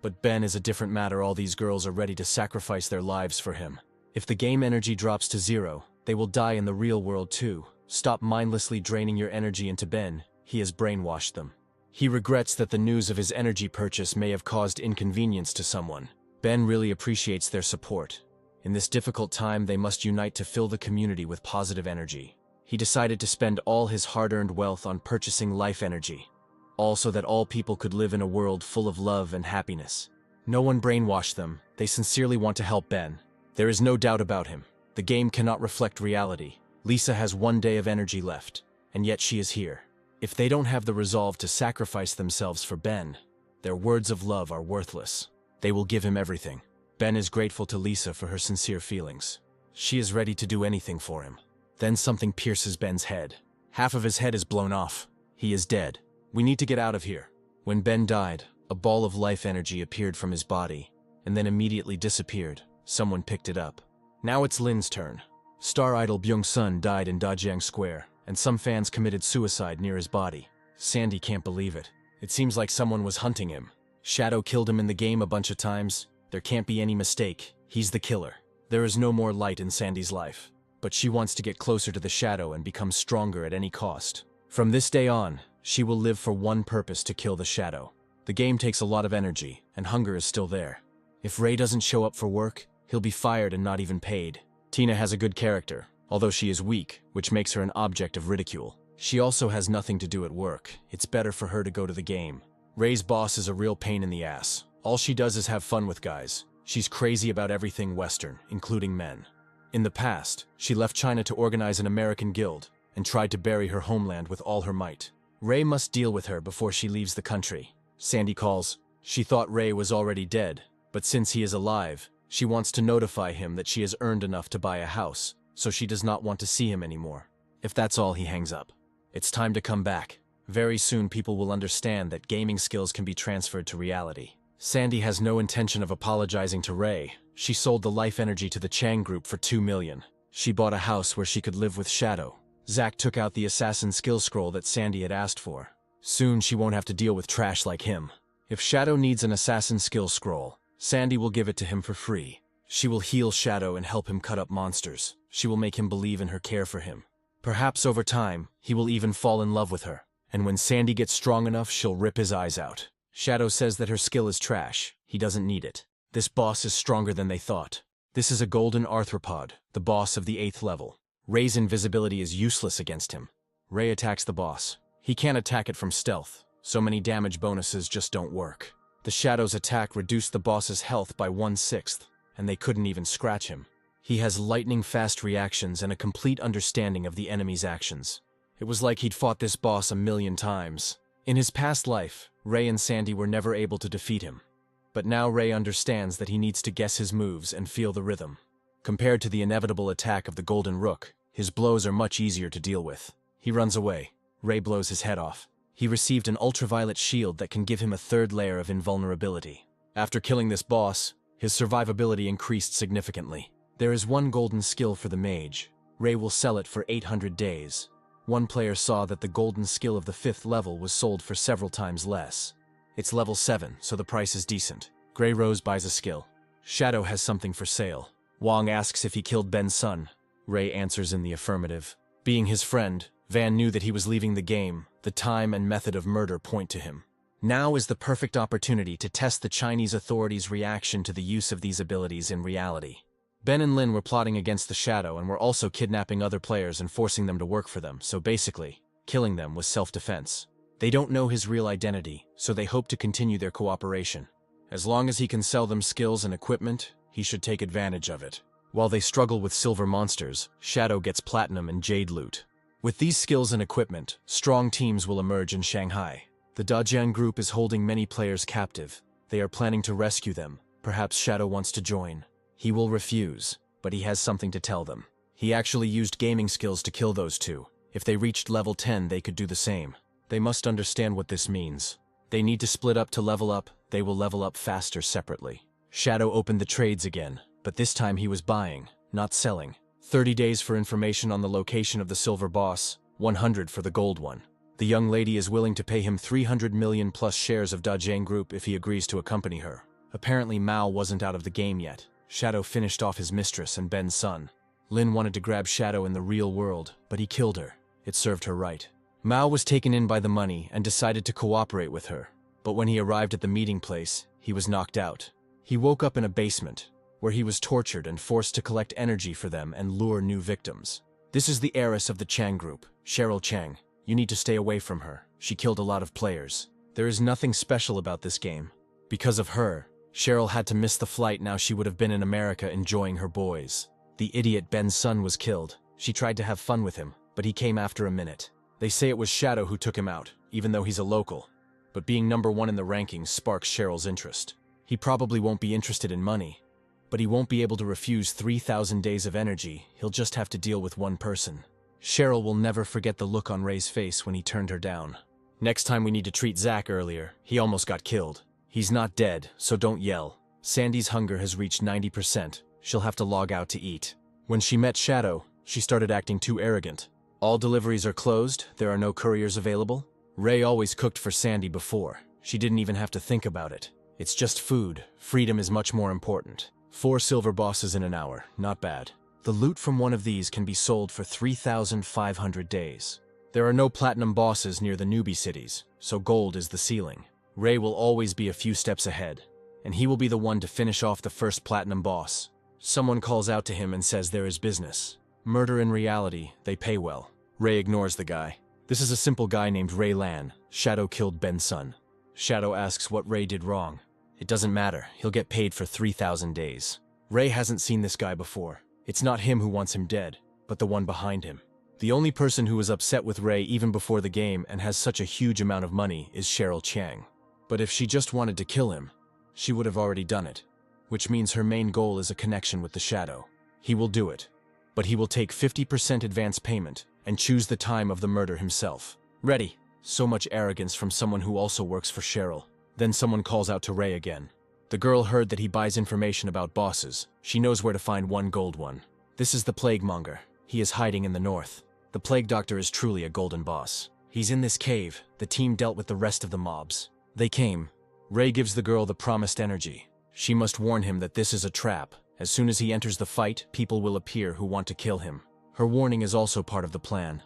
But Ben is a different matter. All these girls are ready to sacrifice their lives for him. If the game energy drops to 0, they will die in the real world too. Stop mindlessly draining your energy into Ben. He has brainwashed them. He regrets that the news of his energy purchase may have caused inconvenience to someone. Ben really appreciates their support. In this difficult time, they must unite to fill the community with positive energy. He decided to spend all his hard-earned wealth on purchasing life energy, also that all people could live in a world full of love and happiness. No one brainwashed them. They sincerely want to help Ben. There is no doubt about him. The game cannot reflect reality. Lisa has 1 day of energy left, and yet she is here. If they don't have the resolve to sacrifice themselves for Ben, their words of love are worthless. They will give him everything. Ben is grateful to Lisa for her sincere feelings. She is ready to do anything for him. Then something pierces Ben's head. Half of his head is blown off. He is dead. We need to get out of here. When Ben died, a ball of life energy appeared from his body, and then immediately disappeared. Someone picked it up. Now it's Lin's turn. Star idol Byung-sun died in Dajiang Square, and some fans committed suicide near his body. Sandy can't believe it. It seems like someone was hunting him. Shadow killed him in the game a bunch of times. There can't be any mistake. He's the killer. There is no more light in Sandy's life, but she wants to get closer to the shadow and become stronger at any cost. From this day on, she will live for one purpose: to kill the shadow. The game takes a lot of energy, and hunger is still there. If Ray doesn't show up for work, he'll be fired and not even paid. Tina has a good character, although she is weak, which makes her an object of ridicule. She also has nothing to do at work. It's better for her to go to the game. Ray's boss is a real pain in the ass. All she does is have fun with guys. She's crazy about everything Western, including men. In the past, she left China to organize an American guild and tried to bury her homeland with all her might. Ray must deal with her before she leaves the country. Sandy calls. She thought Ray was already dead, but since he is alive, she wants to notify him that she has earned enough to buy a house, so she does not want to see him anymore. If that's all, he hangs up. It's time to come back. Very soon people will understand that gaming skills can be transferred to reality. Sandy has no intention of apologizing to Ray. She sold the life energy to the Chang group for 2 million. She bought a house where she could live with Shadow. Zack took out the assassin skill scroll that Sandy had asked for. Soon she won't have to deal with trash like him. If Shadow needs an assassin skill scroll, Sandy will give it to him for free. She will heal Shadow and help him cut up monsters. She will make him believe in her care for him. Perhaps over time, he will even fall in love with her. And when Sandy gets strong enough, she'll rip his eyes out. Shadow says that her skill is trash. He doesn't need it. This boss is stronger than they thought. This is a golden arthropod, the boss of the 8th level. Ray's invisibility is useless against him. Ray attacks the boss. He can't attack it from stealth. So many damage bonuses just don't work. The Shadow's attack reduced the boss's health by 1/6, and they couldn't even scratch him. He has lightning-fast reactions and a complete understanding of the enemy's actions. It was like he'd fought this boss 1,000,000 times. In his past life, Ray and Sandy were never able to defeat him. But now Ray understands that he needs to guess his moves and feel the rhythm. Compared to the inevitable attack of the Golden Rook, his blows are much easier to deal with. He runs away. Ray blows his head off. He received an ultraviolet shield that can give him a 3rd layer of invulnerability. After killing this boss, his survivability increased significantly. There is one golden skill for the mage. Ray will sell it for 800 days. One player saw that the golden skill of the 5th level was sold for several times less. It's level 7, so the price is decent. Grey Rose buys a skill. Shadow has something for sale. Wong asks if he killed Ben's son. Ray answers in the affirmative. Being his friend, Van knew that he was leaving the game. The time and method of murder point to him. Now is the perfect opportunity to test the Chinese authorities' reaction to the use of these abilities in reality. Ben and Lin were plotting against the Shadow and were also kidnapping other players and forcing them to work for them, so basically, killing them was self-defense. They don't know his real identity, so they hope to continue their cooperation. As long as he can sell them skills and equipment, he should take advantage of it. While they struggle with silver monsters, Shadow gets platinum and jade loot. With these skills and equipment, strong teams will emerge in Shanghai. The Dajiang group is holding many players captive. They are planning to rescue them. Perhaps Shadow wants to join. He will refuse, but he has something to tell them. He actually used gaming skills to kill those two. If they reached level 10, they could do the same. They must understand what this means. They need to split up to level up. They will level up faster separately. Shadow opened the trades again, but this time he was buying, not selling. 30 days for information on the location of the silver boss, 100 for the gold one. The young lady is willing to pay him 300 million plus shares of Dajiang Group if he agrees to accompany her. Apparently Mao wasn't out of the game yet. Shadow finished off his mistress and Ben's son. Lin wanted to grab Shadow in the real world, but he killed her. It served her right. Mao was taken in by the money and decided to cooperate with her. But when he arrived at the meeting place, he was knocked out. He woke up in a basement, where he was tortured and forced to collect energy for them and lure new victims. This is the heiress of the Chang group, Cheryl Chang. You need to stay away from her. She killed a lot of players. There is nothing special about this game. Because of her, Cheryl had to miss the flight. Now she would have been in America enjoying her boys. The idiot Ben's son was killed. She tried to have fun with him, but he came after a minute. They say it was Shadow who took him out, even though he's a local. But being #1 in the rankings sparks Cheryl's interest. He probably won't be interested in money, but he won't be able to refuse 3,000 days of energy. He'll just have to deal with one person. Cheryl will never forget the look on Ray's face when he turned her down. Next time we need to treat Zach earlier. He almost got killed. He's not dead, so don't yell. Sandy's hunger has reached 90%. She'll have to log out to eat. When she met Shadow, she started acting too arrogant. All deliveries are closed. There are no couriers available. Ray always cooked for Sandy before. She didn't even have to think about it. It's just food. Freedom is much more important. 4 silver bosses in an hour. Not bad. The loot from one of these can be sold for 3,500 days. There are no platinum bosses near the newbie cities, so gold is the ceiling. Ray will always be a few steps ahead, and he will be the one to finish off the first platinum boss. Someone calls out to him and says there is business. Murder in reality, they pay well. Ray ignores the guy. This is a simple guy named Ray Lan. Shadow killed Ben's son. Shadow asks what Ray did wrong. It doesn't matter. He'll get paid for 3,000 days. Ray hasn't seen this guy before. It's not him who wants him dead, but the one behind him. The only person who was upset with Ray even before the game and has such a huge amount of money is Cheryl Chang. But if she just wanted to kill him, she would have already done it. Which means her main goal is a connection with the Shadow. He will do it. But he will take 50% advance payment and choose the time of the murder himself. Ready. So much arrogance from someone who also works for Cheryl. Then someone calls out to Ray again. The girl heard that he buys information about bosses. She knows where to find one gold one. This is the Plague Monger. He is hiding in the north. The Plague Doctor is truly a golden boss. He's in this cave. The team dealt with the rest of the mobs. They came. Ray gives the girl the promised energy. She must warn him that this is a trap. As soon as he enters the fight, people will appear who want to kill him. Her warning is also part of the plan.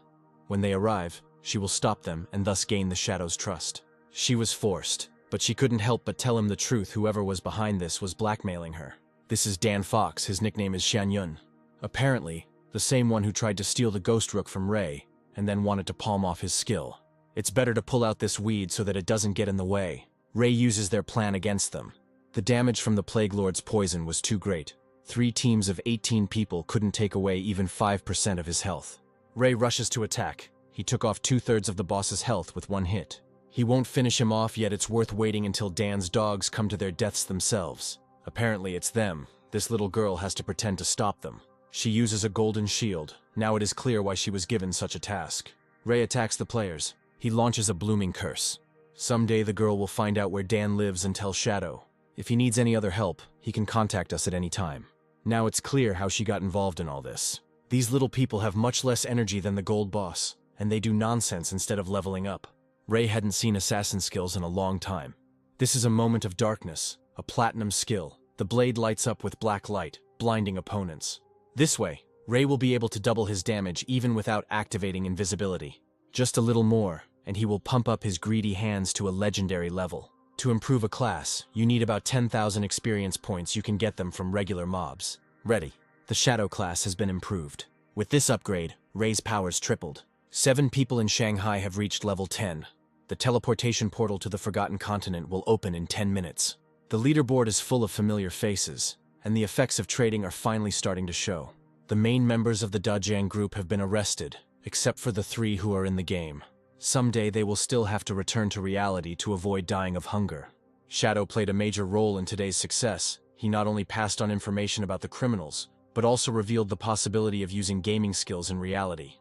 When they arrive, she will stop them and thus gain the Shadow's trust. She was forced, but she couldn't help but tell him the truth. Whoever was behind this was blackmailing her. This is Dan Fox. His nickname is Shan Yun. Apparently, the same one who tried to steal the Ghost Rook from Ray and then wanted to palm off his skill. It's better to pull out this weed so that it doesn't get in the way. Ray uses their plan against them. The damage from the Plague Lord's poison was too great. 3 teams of 18 people couldn't take away even 5% of his health. Ray rushes to attack. He took off 2/3 of the boss's health with one hit. He won't finish him off, yet it's worth waiting until Dan's dogs come to their deaths themselves. Apparently it's them. This little girl has to pretend to stop them. She uses a golden shield. Now it is clear why she was given such a task. Ray attacks the players. He launches a blooming curse. Someday the girl will find out where Dan lives and tell Shadow. If he needs any other help, he can contact us at any time. Now it's clear how she got involved in all this. These little people have much less energy than the gold boss, and they do nonsense instead of leveling up. Ray hadn't seen assassin skills in a long time. This is a moment of darkness, a platinum skill. The blade lights up with black light, blinding opponents. This way, Ray will be able to double his damage even without activating invisibility. Just a little more, and he will pump up his greedy hands to a legendary level. To improve a class, you need about 10,000 experience points. You can get them from regular mobs. Ready. The Shadow class has been improved. With this upgrade, Ray's powers tripled. 7 people in Shanghai have reached level 10. The teleportation portal to the Forgotten Continent will open in 10 minutes. The leaderboard is full of familiar faces, and the effects of trading are finally starting to show. The main members of the Dajiang group have been arrested, except for the 3 who are in the game. Someday they will still have to return to reality to avoid dying of hunger. Shadow played a major role in today's success. He not only passed on information about the criminals, but also revealed the possibility of using gaming skills in reality.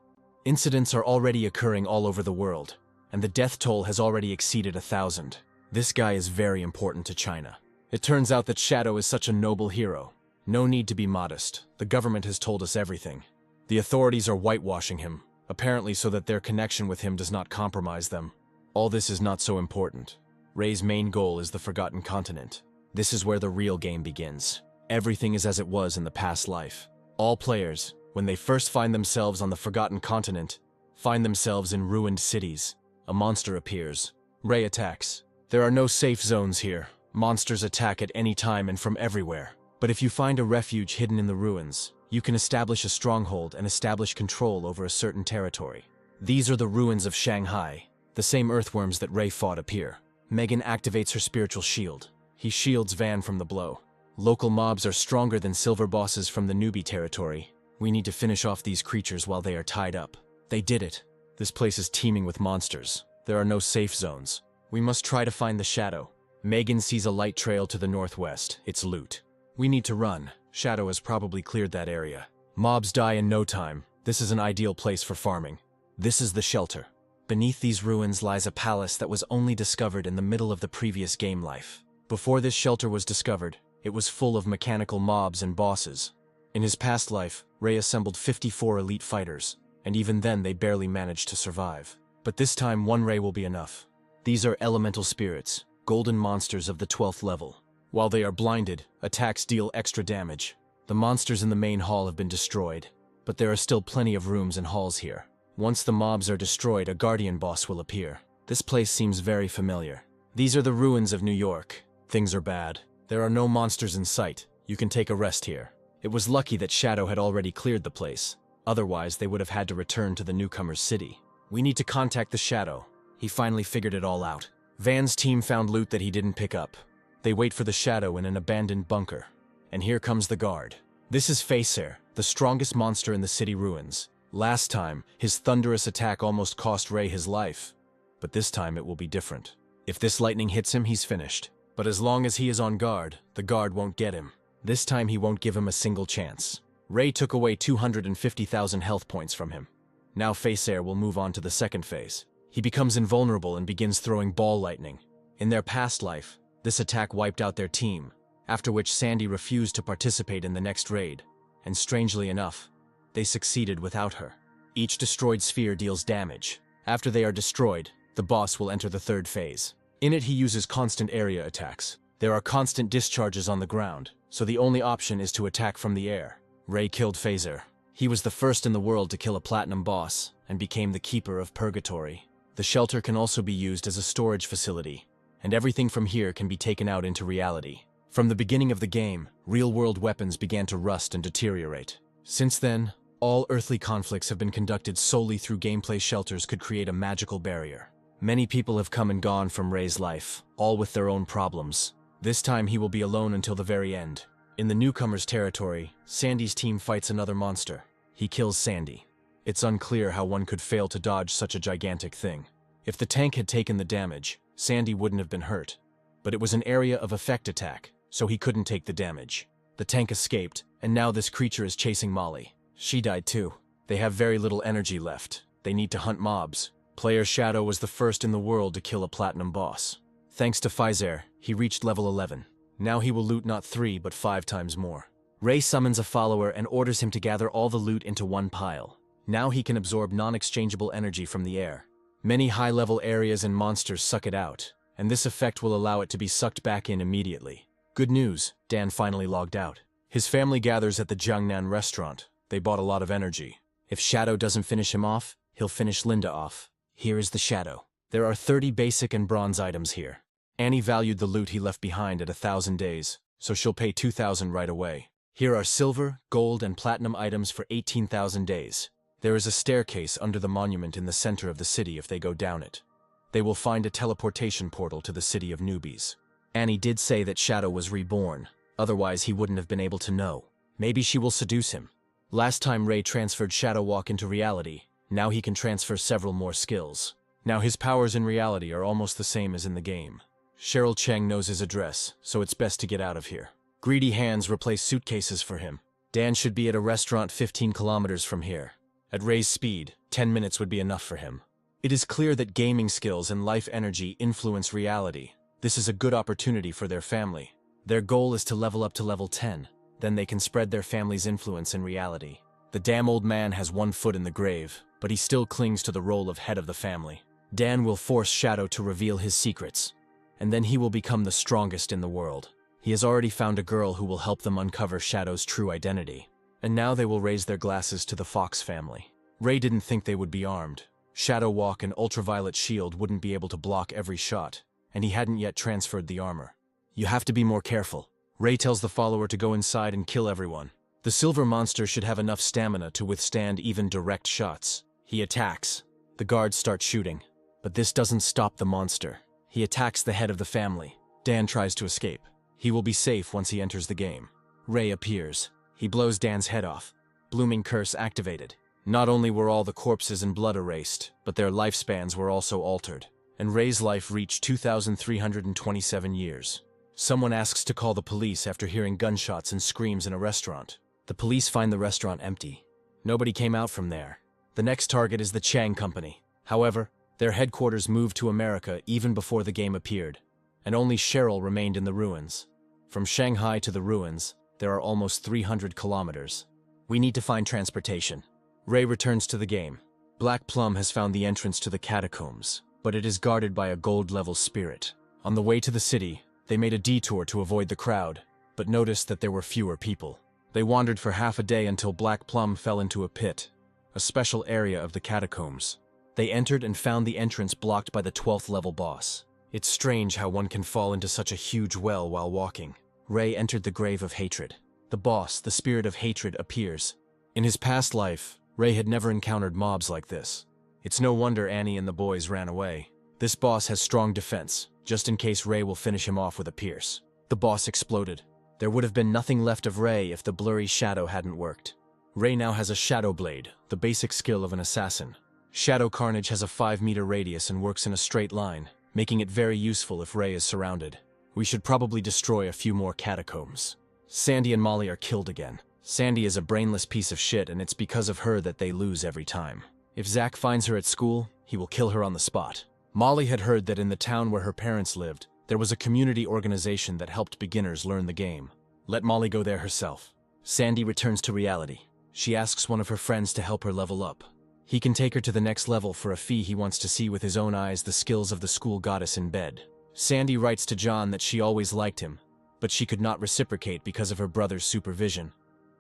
Incidents are already occurring all over the world, and the death toll has already exceeded 1,000. This guy is very important to China. It turns out that Shadow is such a noble hero. No need to be modest. The government has told us everything. The authorities are whitewashing him, apparently so that their connection with him does not compromise them. All this is not so important. Ray's main goal is the Forgotten Continent. This is where the real game begins. Everything is as it was in the past life. All players, when they first find themselves on the Forgotten Continent, find themselves in ruined cities. A monster appears. Ray attacks. There are no safe zones here. Monsters attack at any time and from everywhere. But if you find a refuge hidden in the ruins, you can establish a stronghold and establish control over a certain territory. These are the ruins of Shanghai. The same earthworms that Ray fought appear. Megan activates her spiritual shield. He shields Van from the blow. Local mobs are stronger than silver bosses from the newbie territory. We need to finish off these creatures while they are tied up. They did it. This place is teeming with monsters. There are no safe zones. We must try to find the Shadow. Megan sees a light trail to the northwest. It's loot. We need to run. Shadow has probably cleared that area. Mobs die in no time. This is an ideal place for farming. This is the shelter. Beneath these ruins lies a palace that was only discovered in the middle of the previous game life. Before this shelter was discovered, it was full of mechanical mobs and bosses. In his past life, Ray assembled 54 elite fighters, and even then they barely managed to survive. But this time, 1 Ray will be enough. These are elemental spirits, golden monsters of the 12th level. While they are blinded, attacks deal extra damage. The monsters in the main hall have been destroyed, but there are still plenty of rooms and halls here. Once the mobs are destroyed, a guardian boss will appear. This place seems very familiar. These are the ruins of New York. Things are bad. There are no monsters in sight. You can take a rest here. It was lucky that Shadow had already cleared the place. Otherwise, they would have had to return to the newcomer's city. We need to contact the Shadow. He finally figured it all out. Van's team found loot that he didn't pick up. They wait for the Shadow in an abandoned bunker. And here comes the guard. This is Facer, the strongest monster in the city ruins. Last time, his thunderous attack almost cost Ray his life. But this time it will be different. If this lightning hits him, he's finished. But as long as he is on guard, the guard won't get him. This time he won't give him a single chance. Ray took away 250,000 health points from him. Now Facer will move on to the second phase. He becomes invulnerable and begins throwing ball lightning. In their past life, this attack wiped out their team, after which Sandy refused to participate in the next raid, and strangely enough, they succeeded without her. Each destroyed sphere deals damage. After they are destroyed, the boss will enter the third phase. In it he uses constant area attacks. There are constant discharges on the ground, so the only option is to attack from the air. Ray killed Phaser. He was the first in the world to kill a platinum boss, and became the keeper of Purgatory. The shelter can also be used as a storage facility, and everything from here can be taken out into reality. From the beginning of the game, real-world weapons began to rust and deteriorate. Since then, all earthly conflicts have been conducted solely through gameplay. Shelters could create a magical barrier. Many people have come and gone from Ray's life, all with their own problems. This time he will be alone until the very end. In the newcomer's territory, Sandy's team fights another monster. He kills Sandy. It's unclear how one could fail to dodge such a gigantic thing. If the tank had taken the damage, Sandy wouldn't have been hurt. But it was an area of effect attack, so he couldn't take the damage. The tank escaped, and now this creature is chasing Molly. She died too. They have very little energy left. They need to hunt mobs. Player Shadow was the first in the world to kill a platinum boss. Thanks to Pfizer, he reached level 11. Now he will loot not 3 but 5 times more. Ray summons a follower and orders him to gather all the loot into one pile. Now he can absorb non-exchangeable energy from the air. Many high-level areas and monsters suck it out, and this effect will allow it to be sucked back in immediately. Good news, Dan finally logged out. His family gathers at the Jiangnan restaurant. They bought a lot of energy. If Shadow doesn't finish him off, he'll finish Linda off. Here is the Shadow. There are 30 basic and bronze items here. Annie valued the loot he left behind at 1,000 days, so she'll pay 2,000 right away. Here are silver, gold, and platinum items for 18,000 days. There is a staircase under the monument in the center of the city if they go down it. They will find a teleportation portal to the city of newbies. Annie did say that Shadow was reborn, otherwise he wouldn't have been able to know. Maybe she will seduce him. Last time Ray transferred Shadow Walk into reality, now he can transfer several more skills. Now his powers in reality are almost the same as in the game. Cheryl Cheng knows his address, so it's best to get out of here. Greedy hands replace suitcases for him. Dan should be at a restaurant 15 kilometers from here. At Ray's speed, 10 minutes would be enough for him. It is clear that gaming skills and life energy influence reality. This is a good opportunity for their family. Their goal is to level up to level 10. Then they can spread their family's influence in reality. The damn old man has one foot in the grave, but he still clings to the role of head of the family. Dan will force Shadow to reveal his secrets, and then he will become the strongest in the world. He has already found a girl who will help them uncover Shadow's true identity. And now they will raise their glasses to the Fox family. Ray didn't think they would be armed. Shadow Walk and Ultraviolet Shield wouldn't be able to block every shot, and he hadn't yet transferred the armor. You have to be more careful. Ray tells the follower to go inside and kill everyone. The silver monster should have enough stamina to withstand even direct shots. He attacks. The guards start shooting. But this doesn't stop the monster. He attacks the head of the family. Dan tries to escape. He will be safe once he enters the game. Ray appears. He blows Dan's head off. Blooming Curse activated. Not only were all the corpses and blood erased, but their lifespans were also altered. And Ray's life reached 2,327 years. Someone asks to call the police after hearing gunshots and screams in a restaurant. The police find the restaurant empty. Nobody came out from there. The next target is the Chang Company. However, their headquarters moved to America even before the game appeared, and only Cheryl remained in the ruins. From Shanghai to the ruins, there are almost 300 kilometers. We need to find transportation. Ray returns to the game. Black Plum has found the entrance to the catacombs, but it is guarded by a gold-level spirit. On the way to the city, they made a detour to avoid the crowd, but noticed that there were fewer people. They wandered for half a day until Black Plum fell into a pit, a special area of the catacombs. They entered and found the entrance blocked by the 12th level boss. It's strange how one can fall into such a huge well while walking. Ray entered the grave of hatred. The boss, the spirit of hatred, appears. In his past life, Ray had never encountered mobs like this. It's no wonder Annie and the boys ran away. This boss has strong defense, just in case Ray will finish him off with a pierce. The boss exploded. There would have been nothing left of Ray if the blurry shadow hadn't worked. Ray now has a Shadow Blade, the basic skill of an assassin. Shadow Carnage has a 5-meter radius and works in a straight line, making it very useful if Ray is surrounded. We should probably destroy a few more catacombs. Sandy and Molly are killed again. Sandy is a brainless piece of shit, and it's because of her that they lose every time. If Zack finds her at school, he will kill her on the spot. Molly had heard that in the town where her parents lived, there was a community organization that helped beginners learn the game. Let Molly go there herself. Sandy returns to reality. She asks one of her friends to help her level up. He can take her to the next level for a fee. He wants to see with his own eyes the skills of the school goddess in bed. Sandy writes to John that she always liked him, but she could not reciprocate because of her brother's supervision.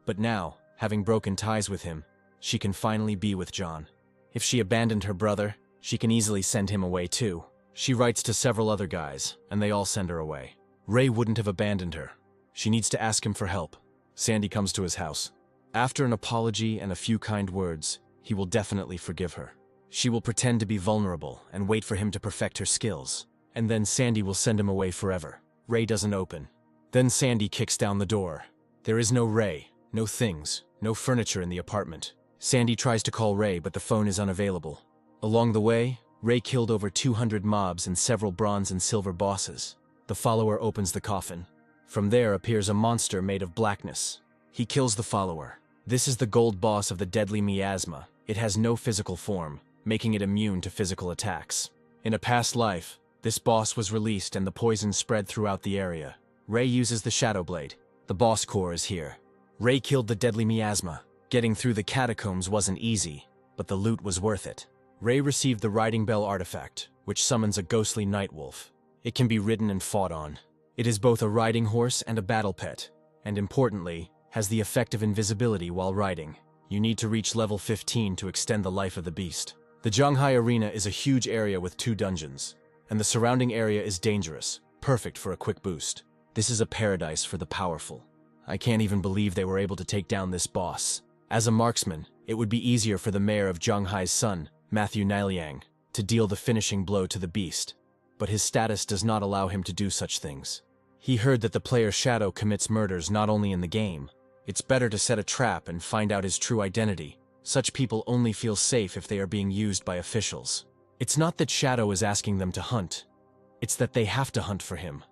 But now, having broken ties with him, she can finally be with John. If she abandoned her brother, she can easily send him away too. She writes to several other guys, and they all send her away. Ray wouldn't have abandoned her. She needs to ask him for help. Sandy comes to his house. After an apology and a few kind words, he will definitely forgive her. She will pretend to be vulnerable and wait for him to perfect her skills. And then Sandy will send him away forever. Ray doesn't open. Then Sandy kicks down the door. There is no Ray, no things, no furniture in the apartment. Sandy tries to call Ray, but the phone is unavailable. Along the way, Ray killed over 200 mobs and several bronze and silver bosses. The follower opens the coffin. From there appears a monster made of blackness. He kills the follower. This is the gold boss of the deadly miasma. It has no physical form, making it immune to physical attacks. In a past life, this boss was released and the poison spread throughout the area. Ray uses the Shadow Blade. The boss core is here. Ray killed the deadly miasma. Getting through the catacombs wasn't easy, but the loot was worth it. Ray received the Riding Bell artifact, which summons a ghostly night wolf. It can be ridden and fought on. It is both a riding horse and a battle pet, and importantly, has the effect of invisibility while riding. You need to reach level 15 to extend the life of the beast. The Zhanghai Arena is a huge area with 2 dungeons, and the surrounding area is dangerous, perfect for a quick boost. This is a paradise for the powerful. I can't even believe they were able to take down this boss. As a marksman, it would be easier for the mayor of Zhenghai's son, Matthew Niliang, to deal the finishing blow to the beast. But his status does not allow him to do such things. He heard that the player Shadow commits murders not only in the game. It's better to set a trap and find out his true identity. Such people only feel safe if they are being used by officials. It's not that Shadow is asking them to hunt. It's that they have to hunt for him.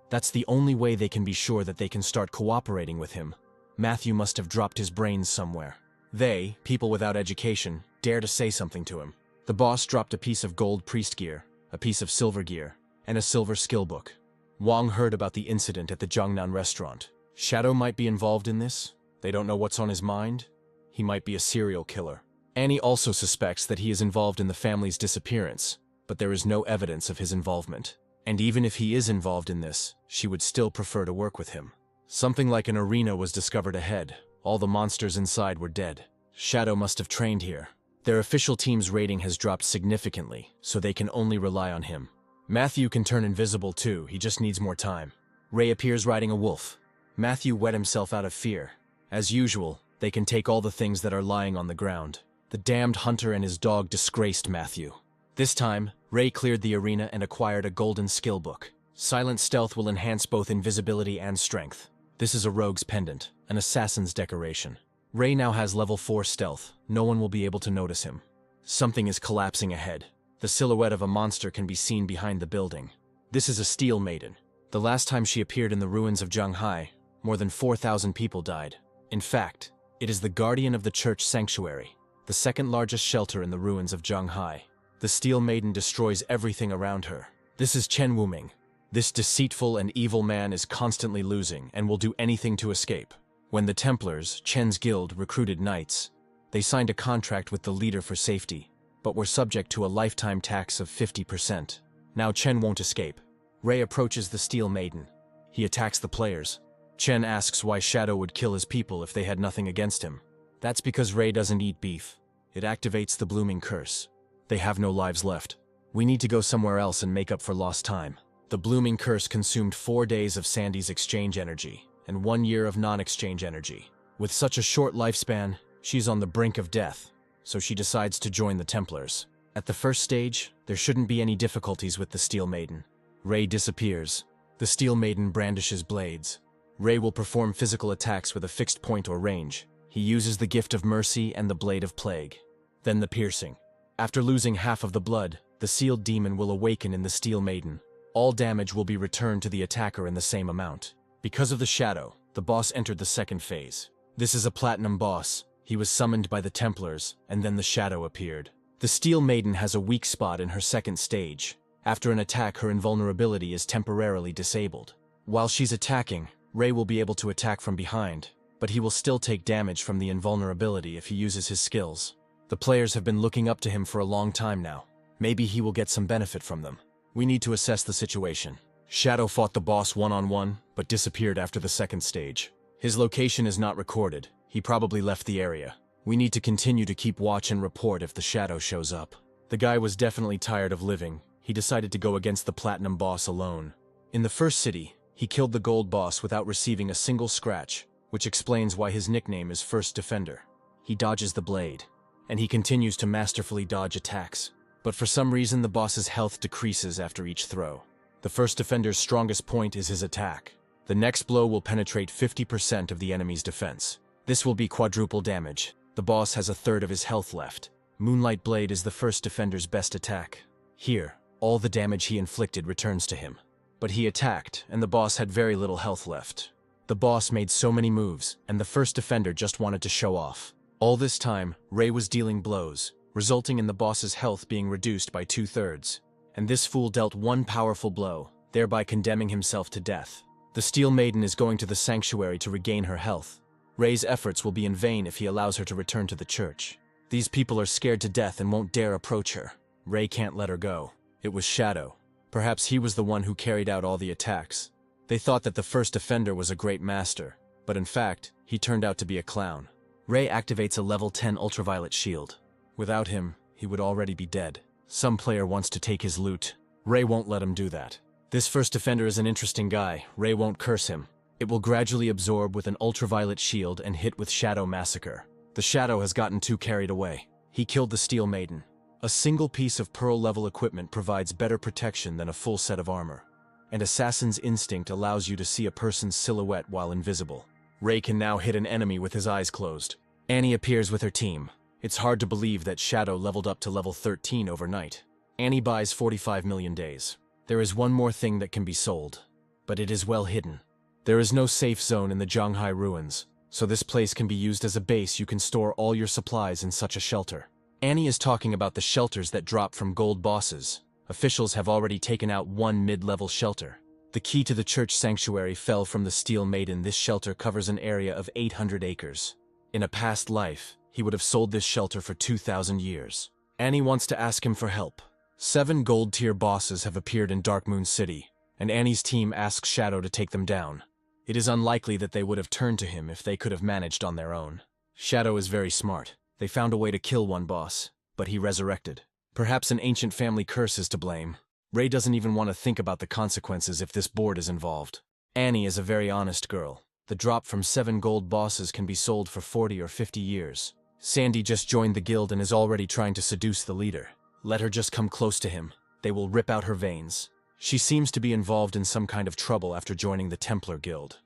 That's the only way they can be sure that they can start cooperating with him. Matthew must have dropped his brains somewhere. They, people without education, dare to say something to him. The boss dropped a piece of gold priest gear, a piece of silver gear, and a silver skill book. Wang heard about the incident at the Jiangnan restaurant. Shadow might be involved in this. They don't know what's on his mind. He might be a serial killer. Annie also suspects that he is involved in the family's disappearance, but there is no evidence of his involvement. And even if he is involved in this, she would still prefer to work with him. Something like an arena was discovered ahead. All the monsters inside were dead. Shadow must have trained here. Their official team's rating has dropped significantly, so they can only rely on him. Matthew can turn invisible too, he just needs more time. Ray appears riding a wolf. Matthew wet himself out of fear. As usual, they can take all the things that are lying on the ground. The damned hunter and his dog disgraced Matthew. This time, Ray cleared the arena and acquired a golden skill book. Silent stealth will enhance both invisibility and strength. This is a rogue's pendant, an assassin's decoration. Ray now has level 4 stealth. No one will be able to notice him. Something is collapsing ahead. The silhouette of a monster can be seen behind the building. This is a steel maiden. The last time she appeared in the ruins of Zhenghai, more than 4,000 people died. In fact, it is the guardian of the church sanctuary, the second largest shelter in the ruins of Zhenghai. The steel maiden destroys everything around her. This is Chen Wuming. This deceitful and evil man is constantly losing and will do anything to escape. When the Templars, Chen's guild, recruited knights, they signed a contract with the leader for safety, but were subject to a lifetime tax of 50%. Now Chen won't escape. Ray approaches the steel maiden. He attacks the players. Chen asks why Shadow would kill his people if they had nothing against him. That's because Ray doesn't eat beef. It activates the blooming curse. They have no lives left. We need to go somewhere else and make up for lost time. The blooming curse consumed 4 days of Sandy's exchange energy and 1 year of non-exchange energy. With such a short lifespan, she's on the brink of death, so she decides to join the Templars. At the first stage, there shouldn't be any difficulties with the Steel Maiden. Ray disappears. The Steel Maiden brandishes blades. Ray will perform physical attacks with a fixed point or range. He uses the Gift of Mercy and the Blade of Plague. Then the piercing. After losing half of the blood, the sealed demon will awaken in the Steel Maiden. All damage will be returned to the attacker in the same amount. Because of the shadow, the boss entered the second phase. This is a platinum boss. He was summoned by the Templars, and then the shadow appeared. The Steel Maiden has a weak spot in her second stage. After an attack, her invulnerability is temporarily disabled. While she's attacking, Ray will be able to attack from behind, but he will still take damage from the invulnerability if he uses his skills. The players have been looking up to him for a long time now. Maybe he will get some benefit from them. We need to assess the situation. Shadow fought the boss one-on-one, but disappeared after the second stage. His location is not recorded. He probably left the area. We need to continue to keep watch and report if the shadow shows up. The guy was definitely tired of living. He decided to go against the platinum boss alone. In the first city, he killed the gold boss without receiving a single scratch, which explains why his nickname is First Defender. He dodges the blade, and he continues to masterfully dodge attacks. But for some reason, the boss's health decreases after each throw. The First Defender's strongest point is his attack. The next blow will penetrate 50% of the enemy's defense. This will be quadruple damage. The boss has a third of his health left. Moonlight Blade is the First Defender's best attack. Here, all the damage he inflicted returns to him. But he attacked, and the boss had very little health left. The boss made so many moves, and the First Defender just wanted to show off. All this time, Ray was dealing blows, resulting in the boss's health being reduced by 2/3. And this fool dealt one powerful blow, thereby condemning himself to death. The Steel Maiden is going to the sanctuary to regain her health. Ray's efforts will be in vain if he allows her to return to the church. These people are scared to death and won't dare approach her. Ray can't let her go. It was Shadow. Perhaps he was the one who carried out all the attacks. They thought that the First Defender was a great master, but in fact, he turned out to be a clown. Ray activates a level 10 ultraviolet shield. Without him, he would already be dead. Some player wants to take his loot. Ray won't let him do that. This First Defender is an interesting guy. Ray won't curse him. It will gradually absorb with an ultraviolet shield and hit with Shadow Massacre. The Shadow has gotten too carried away. He killed the Steel Maiden. A single piece of Pearl-level equipment provides better protection than a full set of armor. And Assassin's Instinct allows you to see a person's silhouette while invisible. Ray can now hit an enemy with his eyes closed. Annie appears with her team. It's hard to believe that Shadow leveled up to level 13 overnight. Annie buys 45 million days. There is one more thing that can be sold, but it is well hidden. There is no safe zone in the Zhanghai ruins, so this place can be used as a base. You can store all your supplies in such a shelter. Annie is talking about the shelters that drop from gold bosses. Officials have already taken out one mid-level shelter. The key to the church sanctuary fell from the Steel Maiden. This shelter covers an area of 800 acres. In a past life, he would have sold this shelter for 2,000 years. Annie wants to ask him for help. 7 gold-tier bosses have appeared in Darkmoon City, and Annie's team asks Shadow to take them down. It is unlikely that they would have turned to him if they could have managed on their own. Shadow is very smart. They found a way to kill one boss, but he resurrected. Perhaps an ancient family curse is to blame. Ray doesn't even want to think about the consequences if this board is involved. Annie is a very honest girl. The drop from 7 gold bosses can be sold for 40 or 50 years. Sandy just joined the guild and is already trying to seduce the leader. Let her just come close to him. They will rip out her veins. She seems to be involved in some kind of trouble after joining the Templar Guild.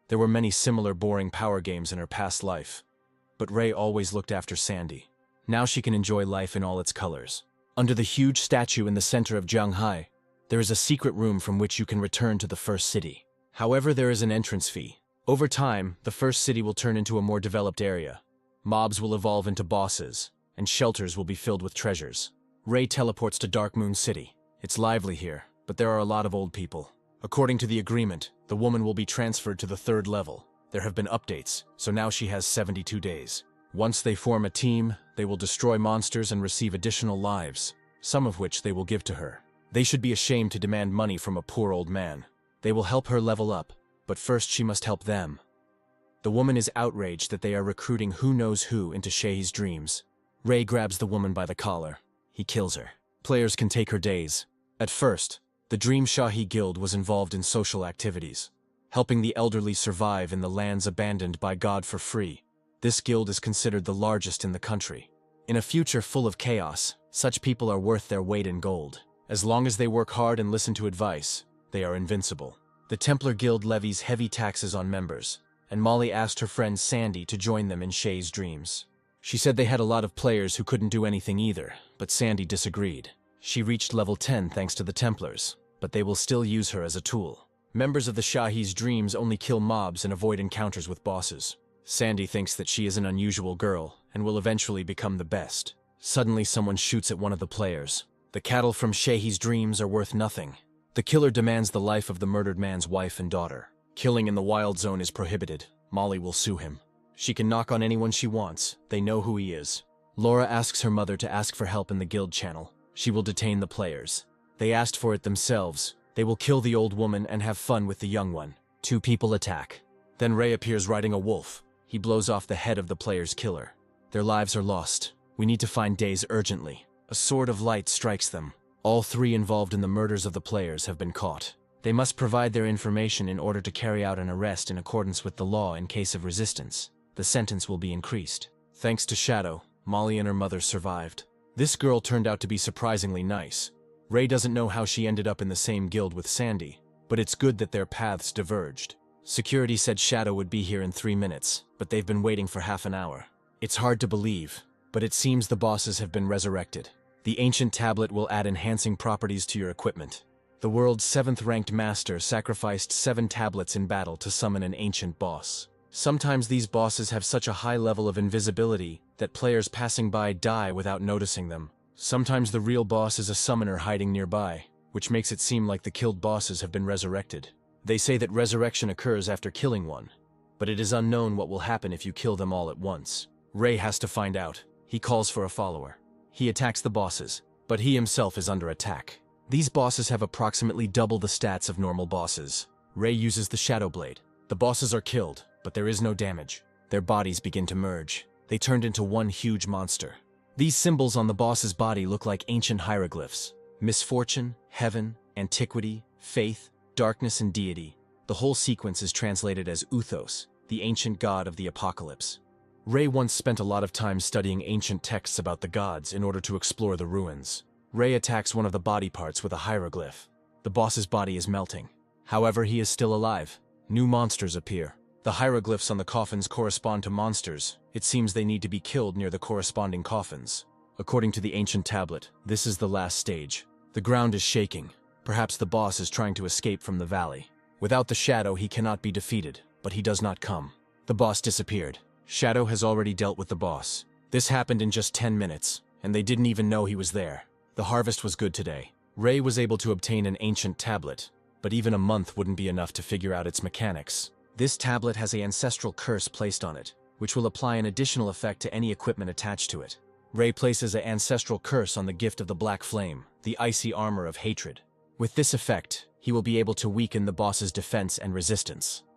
There were many similar boring power games in her past life, but Ray always looked after Sandy. Now she can enjoy life in all its colors. Under the huge statue in the center of Zhanghai, there is a secret room from which you can return to the first city. However, there is an entrance fee. Over time, the first city will turn into a more developed area. Mobs will evolve into bosses, and shelters will be filled with treasures. Ray teleports to Darkmoon City. It's lively here, but there are a lot of old people. According to the agreement, the woman will be transferred to the 3rd level. There have been updates, so now she has 72 days. Once they form a team, they will destroy monsters and receive additional lives, some of which they will give to her. They should be ashamed to demand money from a poor old man. They will help her level up, but first she must help them. The woman is outraged that they are recruiting who knows who into Shei's dreams. Ray grabs the woman by the collar. He kills her. Players can take her days. At first, the Dream Shahi Guild was involved in social activities, helping the elderly survive in the lands abandoned by God for free. This guild is considered the largest in the country. In a future full of chaos, such people are worth their weight in gold. As long as they work hard and listen to advice, they are invincible. The Templar Guild levies heavy taxes on members, and Molly asked her friend Sandy to join them in Shei's dreams. She said they had a lot of players who couldn't do anything either, but Sandy disagreed. She reached level 10 thanks to the Templars, but they will still use her as a tool. Members of the Shahi's dreams only kill mobs and avoid encounters with bosses. Sandy thinks that she is an unusual girl and will eventually become the best. Suddenly someone shoots at one of the players. The cattle from Shahi's dreams are worth nothing. The killer demands the life of the murdered man's wife and daughter. Killing in the wild zone is prohibited. Molly will sue him. She can knock on anyone she wants. They know who he is. Laura asks her mother to ask for help in the guild channel. She will detain the players. They asked for it themselves. They will kill the old woman and have fun with the young one. 2 people attack. Then Ray appears riding a wolf. He blows off the head of the player's killer. Their lives are lost. We need to find Days urgently. A sword of light strikes them. All 3 involved in the murders of the players have been caught. They must provide their information in order to carry out an arrest in accordance with the law. In case of resistance, the sentence will be increased. Thanks to Shadow, Molly and her mother survived. This girl turned out to be surprisingly nice. Ray doesn't know how she ended up in the same guild with Sandy, but it's good that their paths diverged. Security said Shadow would be here in 3 minutes, but they've been waiting for half an hour. It's hard to believe, but it seems the bosses have been resurrected. The ancient tablet will add enhancing properties to your equipment. The world's 7th-ranked master sacrificed 7 tablets in battle to summon an ancient boss. Sometimes these bosses have such a high level of invisibility that players passing by die without noticing them. Sometimes the real boss is a summoner hiding nearby, which makes it seem like the killed bosses have been resurrected. They say that resurrection occurs after killing one, but it is unknown what will happen if you kill them all at once. Ray has to find out. He calls for a follower. He attacks the bosses, but he himself is under attack. These bosses have approximately double the stats of normal bosses. Ray uses the Shadow Blade. The bosses are killed, but there is no damage. Their bodies begin to merge. They turned into one huge monster. These symbols on the boss's body look like ancient hieroglyphs. Misfortune, heaven, antiquity, faith, darkness, and deity. The whole sequence is translated as Uthos, the ancient god of the apocalypse. Ray once spent a lot of time studying ancient texts about the gods in order to explore the ruins. Ray attacks one of the body parts with a hieroglyph. The boss's body is melting. However, he is still alive. New monsters appear. The hieroglyphs on the coffins correspond to monsters. It seems they need to be killed near the corresponding coffins. According to the ancient tablet, this is the last stage. The ground is shaking. Perhaps the boss is trying to escape from the valley. Without the shadow, he cannot be defeated, but he does not come. The boss disappeared. Shadow has already dealt with the boss. This happened in just 10 minutes, and they didn't even know he was there. The harvest was good today. Ray was able to obtain an ancient tablet, but even a month wouldn't be enough to figure out its mechanics. This tablet has an ancestral curse placed on it, which will apply an additional effect to any equipment attached to it. Ray places an ancestral curse on the gift of the Black Flame, the icy armor of hatred. With this effect, he will be able to weaken the boss's defense and resistance.